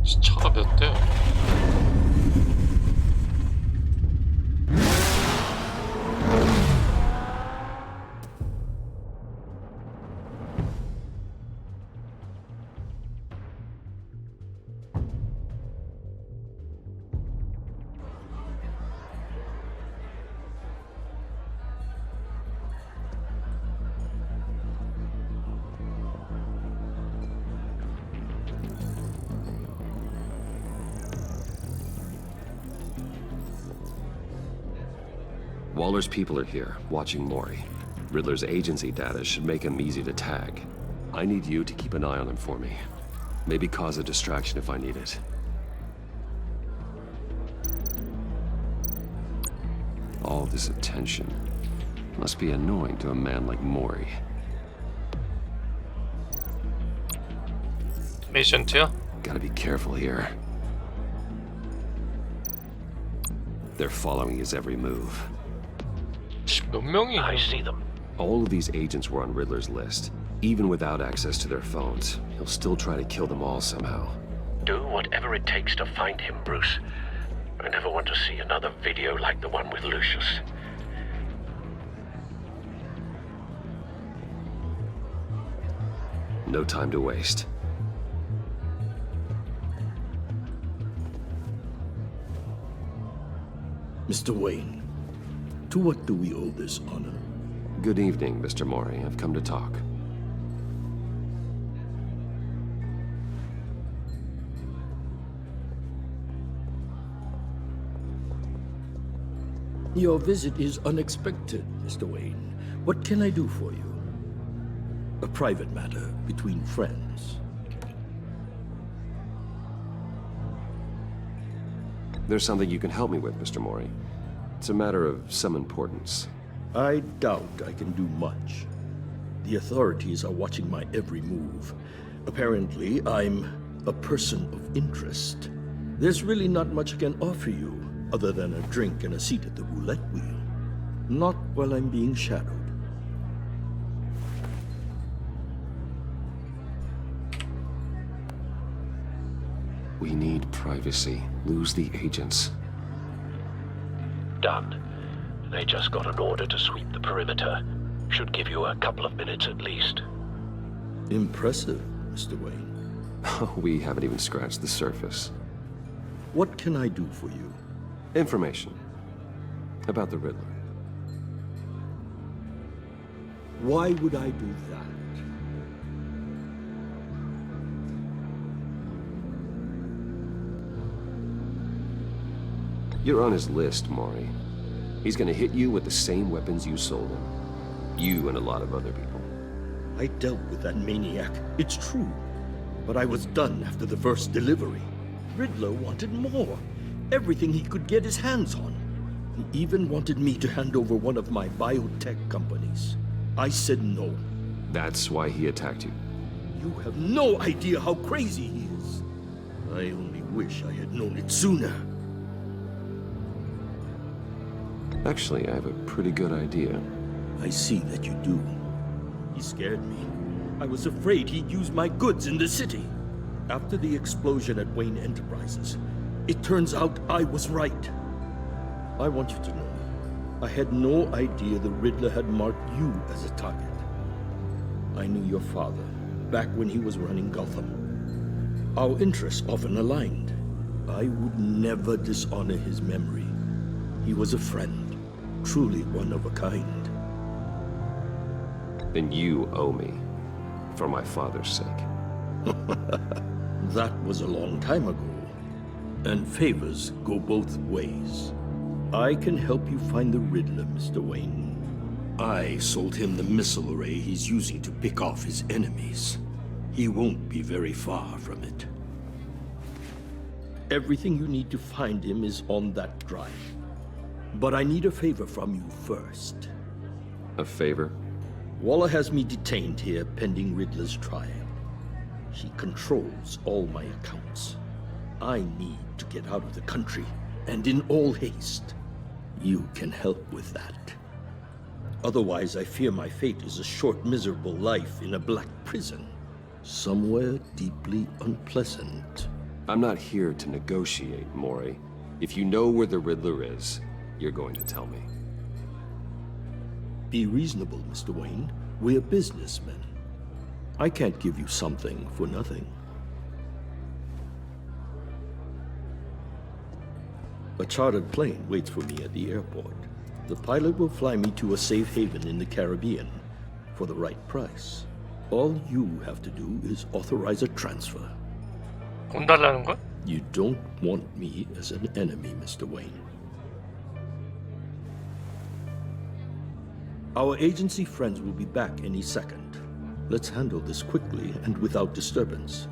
시차가 몇 대야? Waller's people are here, watching Maury. Riddler's agency data should make him easy to tag. I need you to keep an eye on him for me. Maybe cause a distraction if I need it. All this attention must be annoying to a man like Maury. 에이전트야? Gotta be careful here. They're following his every move. 몇 명이? I see them. All of these agents were on Riddler's list. Even without access to their phones, he'll still try to kill them all somehow. Do whatever it takes to find him, Bruce. I never want to see another video like the one with Lucius. No time to waste. Mr. Wayne, to what do we owe this honor? Good evening, Mr. Maury. I've come to talk. Your visit is unexpected, Mr. Wayne. What can I do for you? A private matter between friends. There's something you can help me with, Mr. Maury. It's a matter of some importance. I doubt I can do much. The authorities are watching my every move. Apparently, I'm a person of interest. There's really not much I can offer you, other than a drink and a seat at the roulette wheel. Not while I'm being shadowed. We need privacy. Lose the agents. Done. They just got an order to sweep the perimeter. Should give you a couple of minutes at least. Impressive, Mr. Wayne. We haven't even scratched the surface. What can I do for you? Information. About the Riddler. Why would I do that? You're on his list, Maury. He's gonna hit you with the same weapons you sold him. You and a lot of other people. I dealt with that maniac, it's true. But I was done after the first delivery. Riddler wanted more. Everything he could get his hands on. He even wanted me to hand over one of my biotech companies. I said no. That's why he attacked you. You have no idea how crazy he is. I only wish I had known it sooner. Actually, I have a pretty good idea. I see that you do. He scared me. I was afraid he'd use my goods in the city. After the explosion at Wayne Enterprises, it turns out I was right. I want you to know, I had no idea the Riddler had marked you as a target. I knew your father back when he was running Gotham. Our interests often aligned. I would never dishonor his memory. He was a friend, truly one of a kind. Then you owe me, for my father's sake. That was a long time ago. And favors go both ways. I can help you find the Riddler, Mr. Wayne. I sold him the missile array he's using to pick off his enemies. He won't be very far from it. Everything you need to find him is on that drive. But I need a favor from you first. A favor? Waller has me detained here pending Riddler's trial. He controls all my accounts. I need to get out of the country, and in all haste. You can help with that. Otherwise, I fear my fate is a short, miserable life in a black prison. Somewhere deeply unpleasant. I'm not here to negotiate, Maury. If you know where the Riddler is, you're going to tell me. Be reasonable, Mr. Wayne. We're businessmen. I can't give you something for nothing. A chartered plane waits for me at the airport. The pilot will fly me to a safe haven in the Caribbean for the right price. All you have to do is authorize a transfer. 돈 달라는 거야? You don't want me as an enemy, Mr. Wayne. Our agency friends will be back any second. Let's handle this quickly and without disturbance.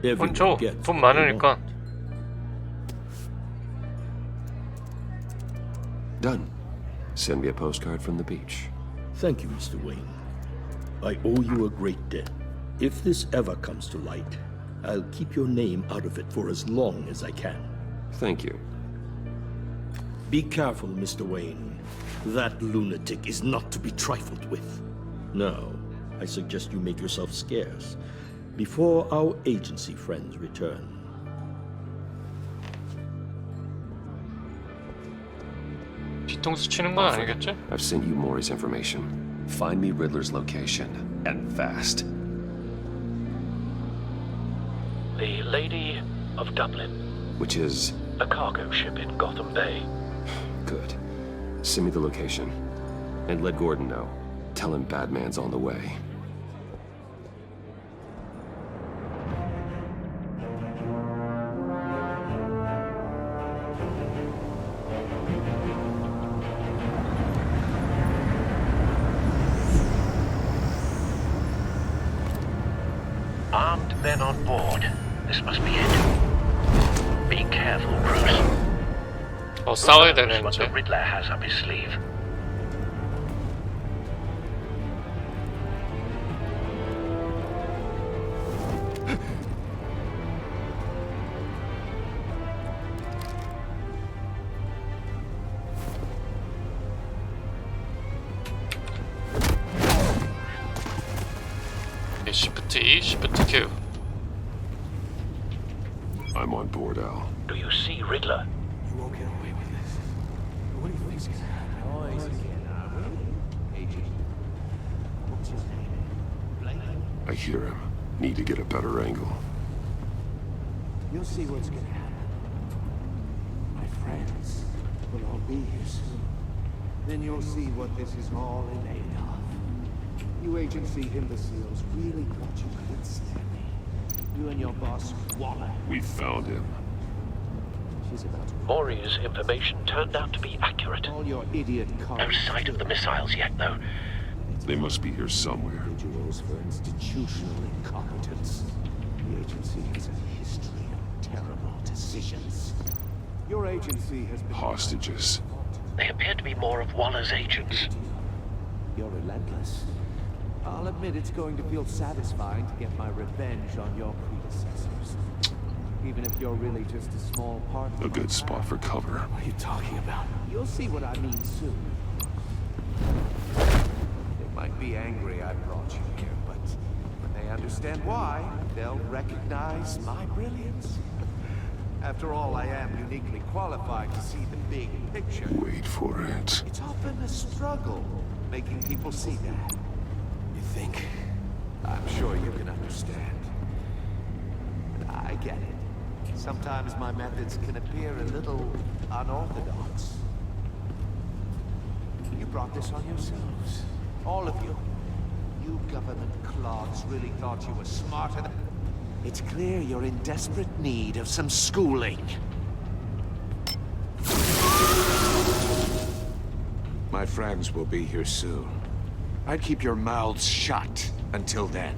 돈 줘. gets 돈 what they 많으니까. want. Done. Send me a postcard from the beach. Thank you, Mr. Wayne. I owe you a great debt. If this ever comes to light, I'll keep your name out of it for as long as I can. Thank you. Be careful, Mr. Wayne. That lunatic is not to be trifled with. Now, I suggest you make yourself scarce before our agency friends return. 뒤통수 치는 건 아니겠지? I've sent you Maury's information. Find me Riddler's location, and fast. The Lady of Dublin. Which is... A cargo ship in Gotham Bay. Good. Send me the location. And let Gordon know. Tell him Batman's on the way. Armed men on board. This must be it. Be careful, Bruce. 싸워야 Who knows 되는 what the 이제. Riddler has up his sleeve. Shift E, Shift Q. I'm on board, Al. Do you see Riddler? You won't get away with this. What do you think's gonna happen? I hear him. Need to get a better angle. You'll see what's gonna happen. My friends will all be here soon. Then you'll see what this is all made of. You agency imbeciles really thought you could stand me. You and your boss, Waller. We found him. She's about to... Maury's information turned out to be accurate. All your idiot No sight of the missiles yet, though. They must be here somewhere. Individuals for institutional incompetence. The agency has a history of terrible decisions. Your agency has been... Hostages. They appear to be more of Waller's agents. You're relentless. I'll admit it's going to feel satisfying to get my revenge on your predecessors. Even if you're really just a small part of A good spot for cover. What are you talking about? You'll see what I mean soon. They might be angry I brought you here, but when they understand why, they'll recognize my brilliance. After all, I am uniquely qualified to see the big picture. Wait for it. It's often a struggle making people see that. You think? I'm sure you can understand. But I get it. Sometimes my methods can appear a little unorthodox. You brought this on yourselves. All of you. You government clods really thought you were smarter than... It's clear you're in desperate need of some schooling. My friends will be here soon. I'd keep your mouths shut until then.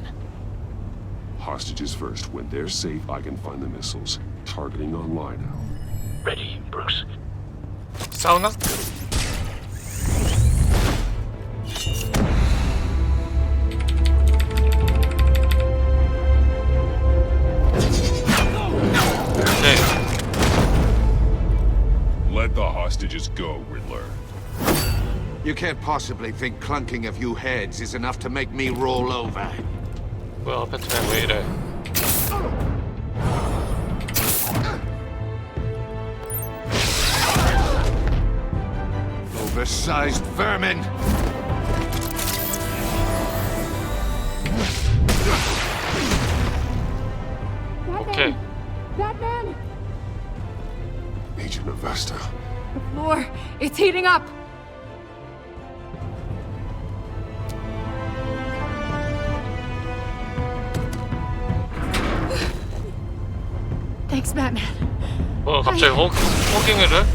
Hostages first. When they're safe, I can find the missiles. Targeting online now. Ready, Bruce. 싸우나? 네. Let the hostages go, Riddler. You can't possibly think clunking a few heads is enough to make me roll over. 뭐야, 배트맨 왜 이래? Oversized vermin! 오케이. Batman! Agent Avesta. The floor, it's heating up! Thanks, Batman. 뭐 갑자기 호깅을 해?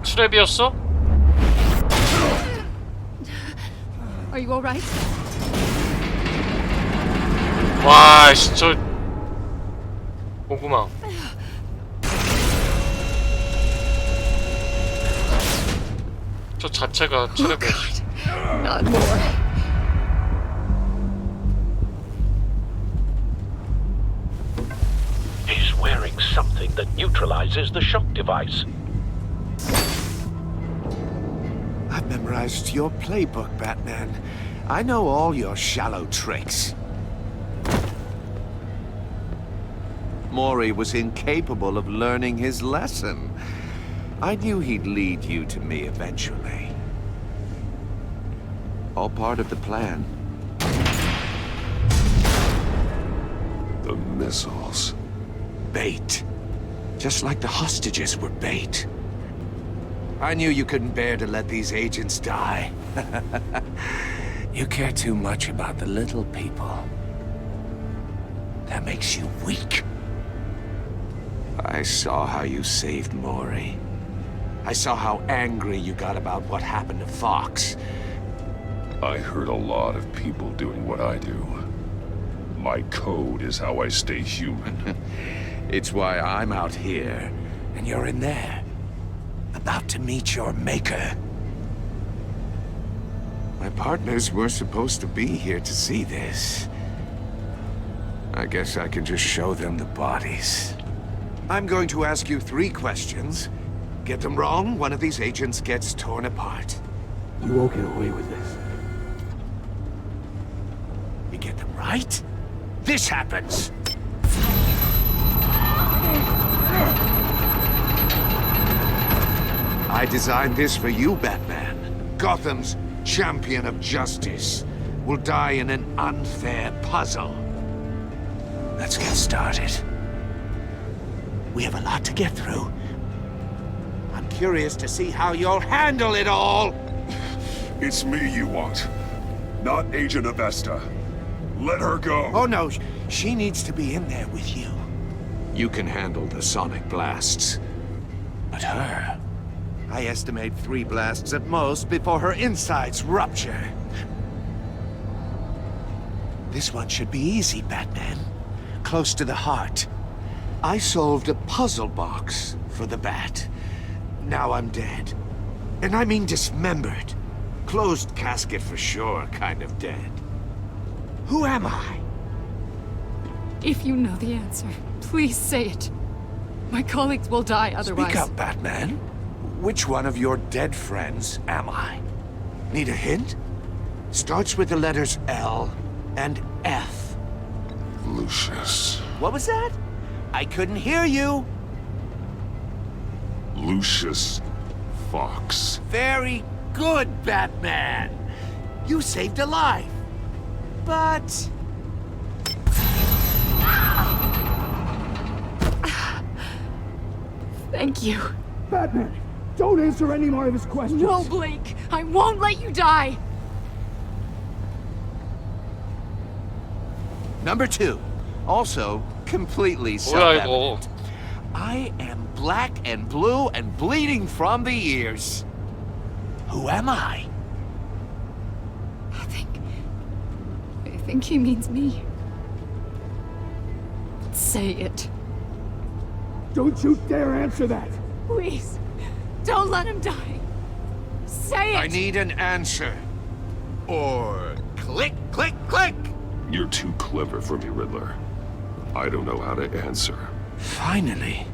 트랩이었어? Are you alright? 와, 씨, 저 고구마. 저 자체가 트랩이었어. Not more. He's wearing something that neutralizes the shock device. I've memorized your playbook, Batman. I know all your shallow tricks. Mori was incapable of learning his lesson. I knew he'd lead you to me eventually. All part of the plan. The missiles. Bait. Just like the hostages were bait. I knew you couldn't bear to let these agents die. You care too much about the little people. That makes you weak. I saw how you saved Mori. I saw how angry you got about what happened to Fox. I hurt a lot of people doing what I do. My code is how I stay human. It's why I'm out here, and you're in there. About to meet your maker. My partners were supposed to be here to see this. I guess I can just show them the bodies. I'm going to ask you 3 questions. Get them wrong, one of these agents gets torn apart. You won't get away with this. You get them right, this happens. I designed this for you, Batman. Gotham's champion of justice will die in an unfair puzzle. Let's get started. We have a lot to get through. I'm curious to see how you'll handle it all. It's me you want, not Agent Avesta. Let her go. Oh no, she needs to be in there with you. You can handle the sonic blasts. But her... I estimate 3 blasts at most before her insides rupture. This one should be easy, Batman. Close to the heart. I solved a puzzle box for the bat. Now I'm dead. And I mean dismembered. Closed casket for sure, kind of dead. Who am I? If you know the answer, please say it. My colleagues will die otherwise. Speak up, Batman. Which one of your dead friends am I? Need a hint? Starts with the letters L and F. Lucius. What was that? I couldn't hear you. Lucius Fox. Very good, Batman. You saved a life. But... Thank you. Batman, don't answer any more of his questions. No, Blake. I won't let you die. Number 2. Also, completely 뭐야 self-evident. 이거? I am black and blue and bleeding from the ears. Who am I? I think he means me. Say it. Don't you dare answer that! Please. Don't let him die. Say it. I need an answer. Or click, click, click! You're too clever for me, Riddler. I don't know how to answer. Finally,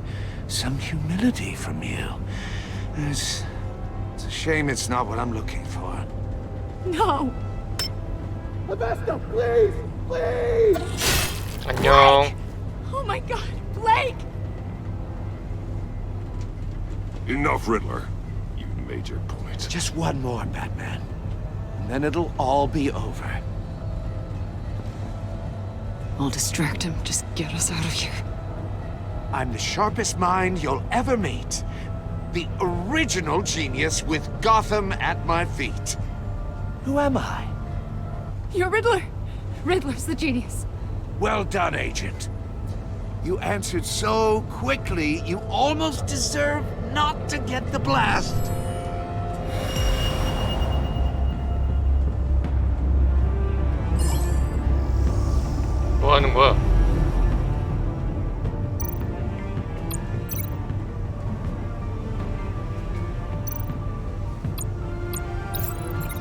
some humility from you. It's a shame it's not what I'm looking for. No. Avesta, please! Please! 안녕. Oh my God, Blake! Enough, Riddler. You made your point. Just one more, Batman. And then it'll all be over. I'll distract him. Just get us out of here. I'm the sharpest mind you'll ever meet. The original genius with Gotham at my feet. Who am I? You're Riddler. Riddler's the genius. Well done, Agent. You answered so quickly, you almost deserve not to get the blast. 뭐 하는 거야?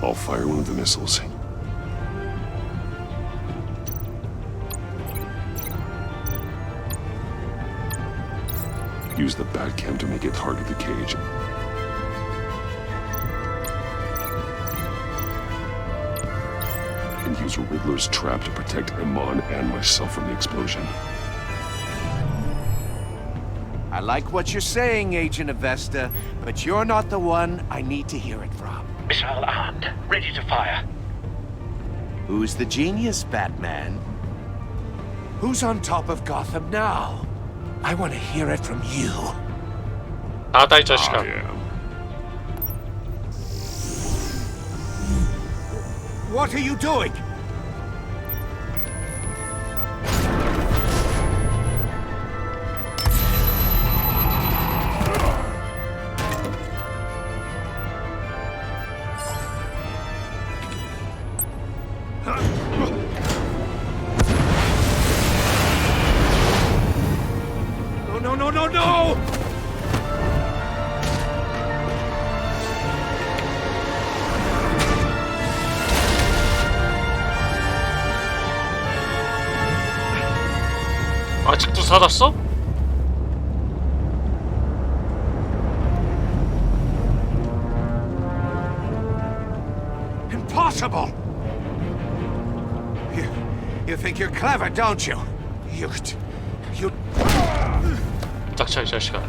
I'll fire one of the missiles. Use the Batcam to make it target the cage. And use Riddler's trap to protect Iman and myself from the explosion. I like what you're saying, Agent Avesta, but you're not the one I need to hear it from. Missile armed, ready to fire. Who's the genius, Batman? Who's on top of Gotham now? I want to hear it from you. 나다 이 자식아. I am. What are you doing? No! 아직도 살았어? Impossible! You think you're clever, don't you? You... 닥쳐 이 자식아.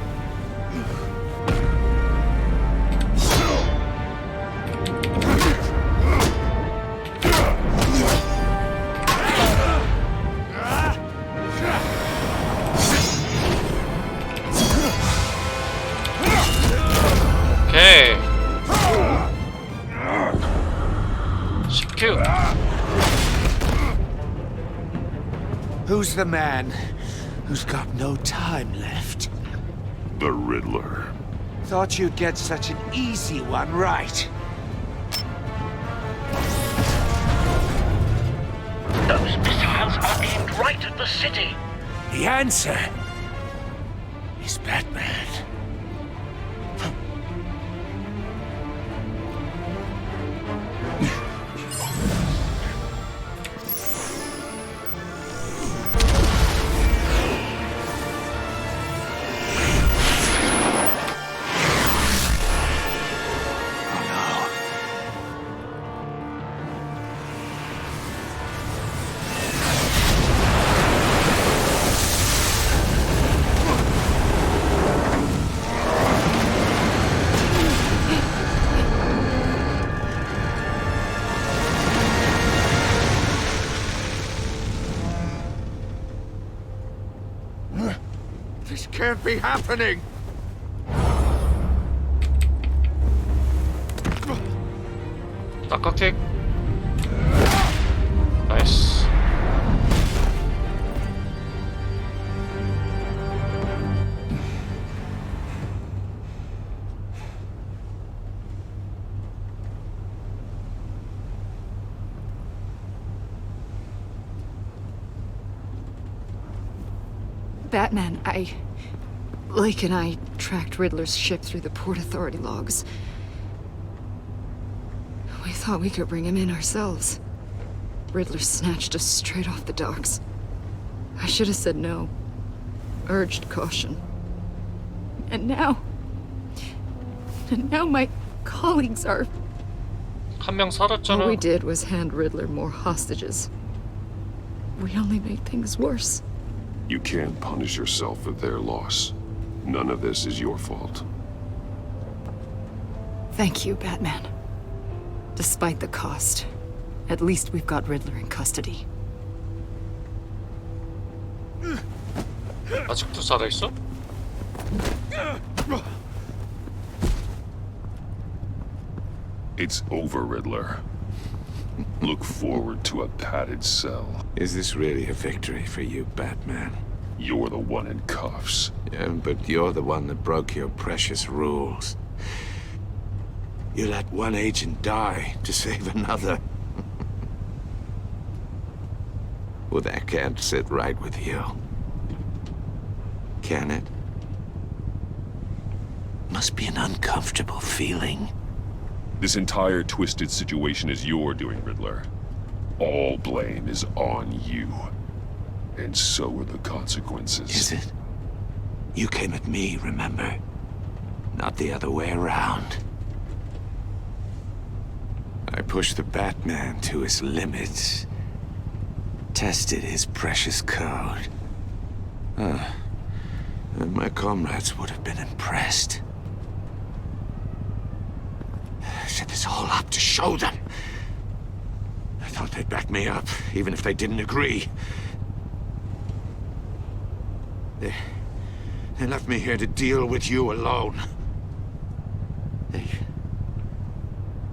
오케이. CQ. Who's the man who's got no time left? The Riddler. Thought you'd get such an easy one right. Those missiles are aimed right at the city. The answer He's Batman. This can't be happening! 낙하킥. 나이스. Batman, Lake and I tracked Riddler's ship through the Port Authority logs. We thought we could bring him in ourselves. Riddler snatched us straight off the docks. I should have said no. Urged caution. And now my colleagues are... 한 명 살았잖아. All we did was hand Riddler more hostages. We only made things worse. You can't punish yourself for their loss. None of this is your fault. Thank you, Batman. Despite the cost, at least we've got Riddler in custody. 아직도 살아있어? It's over, Riddler. Look forward to a padded cell. Is this really a victory for you, Batman? You're the one in cuffs. Yeah, but you're the one that broke your precious rules. You let one agent die to save another. Well, that can't sit right with you. Can it? Must be an uncomfortable feeling. This entire twisted situation is your doing, Riddler. All blame is on you. And so are the consequences. Is it? You came at me, remember? Not the other way around. I pushed the Batman to his limits. Tested his precious code. And my comrades would have been impressed. I set this all up to show them. I thought they'd back me up, even if they didn't agree. They left me here to deal with you alone.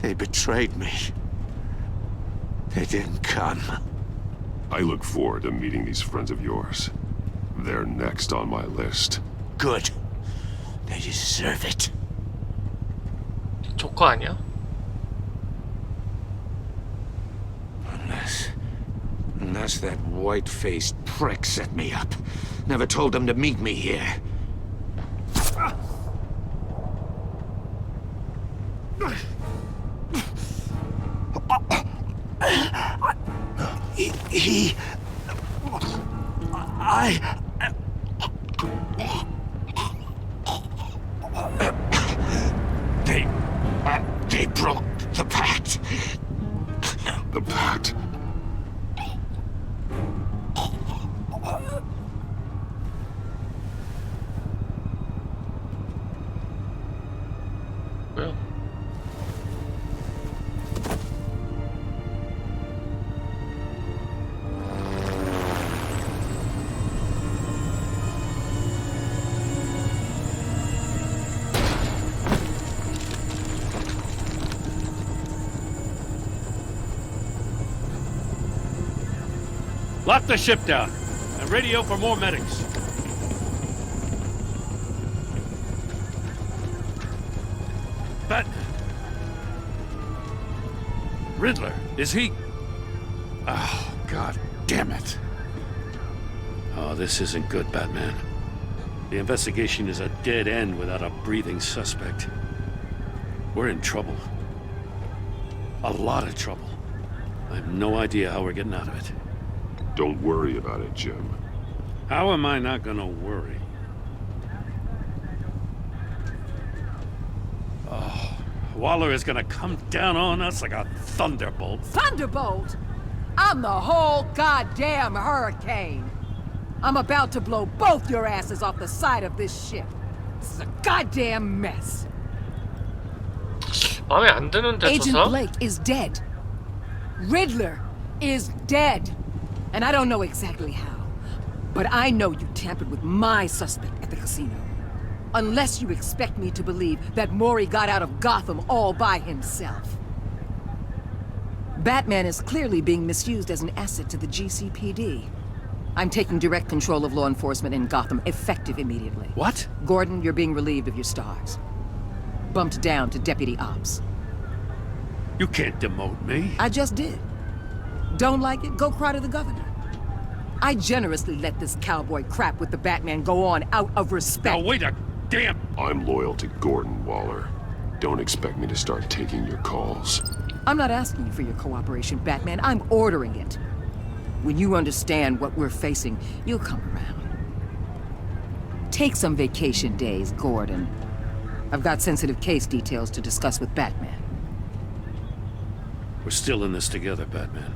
They betrayed me. They didn't come. I look forward to meeting these friends of yours. They're next on my list. Good. They deserve it. 조커 아니야? Unless that white-faced prick set me up. Never told them to meet me here. They broke the pact. The pact? 뭐야? Lock the ship down and radio for more medics. But Riddler, is he? Oh, God damn it. Oh, this isn't good, Batman. The investigation is a dead end without a breathing suspect. We're in trouble. A lot of trouble. I have no idea how we're getting out of it. Don't worry about it, Jim. How am I not gonna worry? Oh, Waller is gonna come down on us like a thunderbolt. Thunderbolt? I'm the whole goddamn hurricane. I'm about to blow both your asses off the side of this ship. This is a goddamn mess. 마음에 안 드는데 Agent 조사? Blake is dead. Riddler is dead. And I don't know exactly how. But I know you tampered with my suspect at the casino. Unless you expect me to believe that Maury got out of Gotham all by himself. Batman is clearly being misused as an asset to the GCPD. I'm taking direct control of law enforcement in Gotham, effective immediately. What? Gordon, you're being relieved of your stars. Bumped down to Deputy Ops. You can't demote me. I just did. Don't like it? Go cry to the governor. I generously let this cowboy crap with the Batman go on out of respect. Now wait a damn... I'm loyal to Gordon, Waller. Don't expect me to start taking your calls. I'm not asking you for your cooperation, Batman. I'm ordering it. When you understand what we're facing, you'll come around. Take some vacation days, Gordon. I've got sensitive case details to discuss with Batman. We're still in this together, Batman.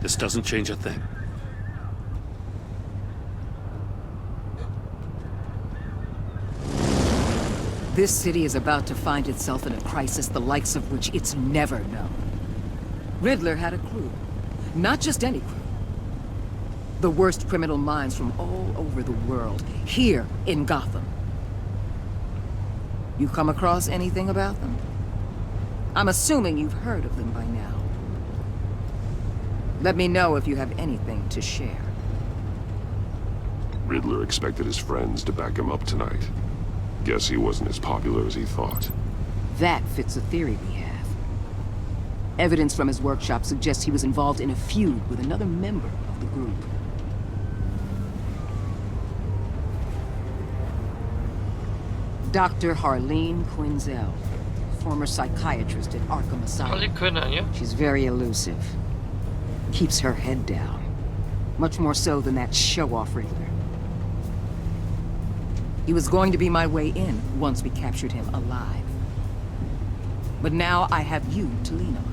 This doesn't change a thing. This city is about to find itself in a crisis the likes of which it's never known. Riddler had a crew. Not just any crew. The worst criminal minds from all over the world, here in Gotham. You come across anything about them? I'm assuming you've heard of them by now. Let me know if you have anything to share. Riddler expected his friends to back him up tonight. Guess he wasn't as popular as he thought. That fits a theory we have. Evidence from his workshop suggests he was involved in a feud with another member of the group. Dr. Harleen Quinzel, former psychiatrist at Arkham Asylum. 할리 퀸 아니야? She's very elusive. Keeps her head down. Much more so than that show-off Riddler. He was going to be my way in once we captured him alive. But now I have you to lean on.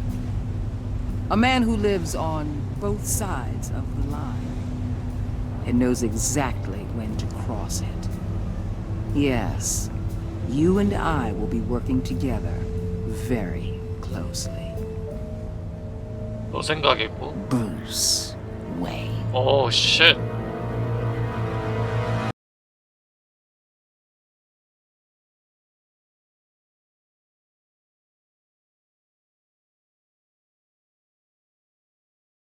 A man who lives on both sides of the line. And knows exactly when to cross it. Yes, you and I will be working together very closely. 너 생각이고. Bruce Wayne. 오, 쉣.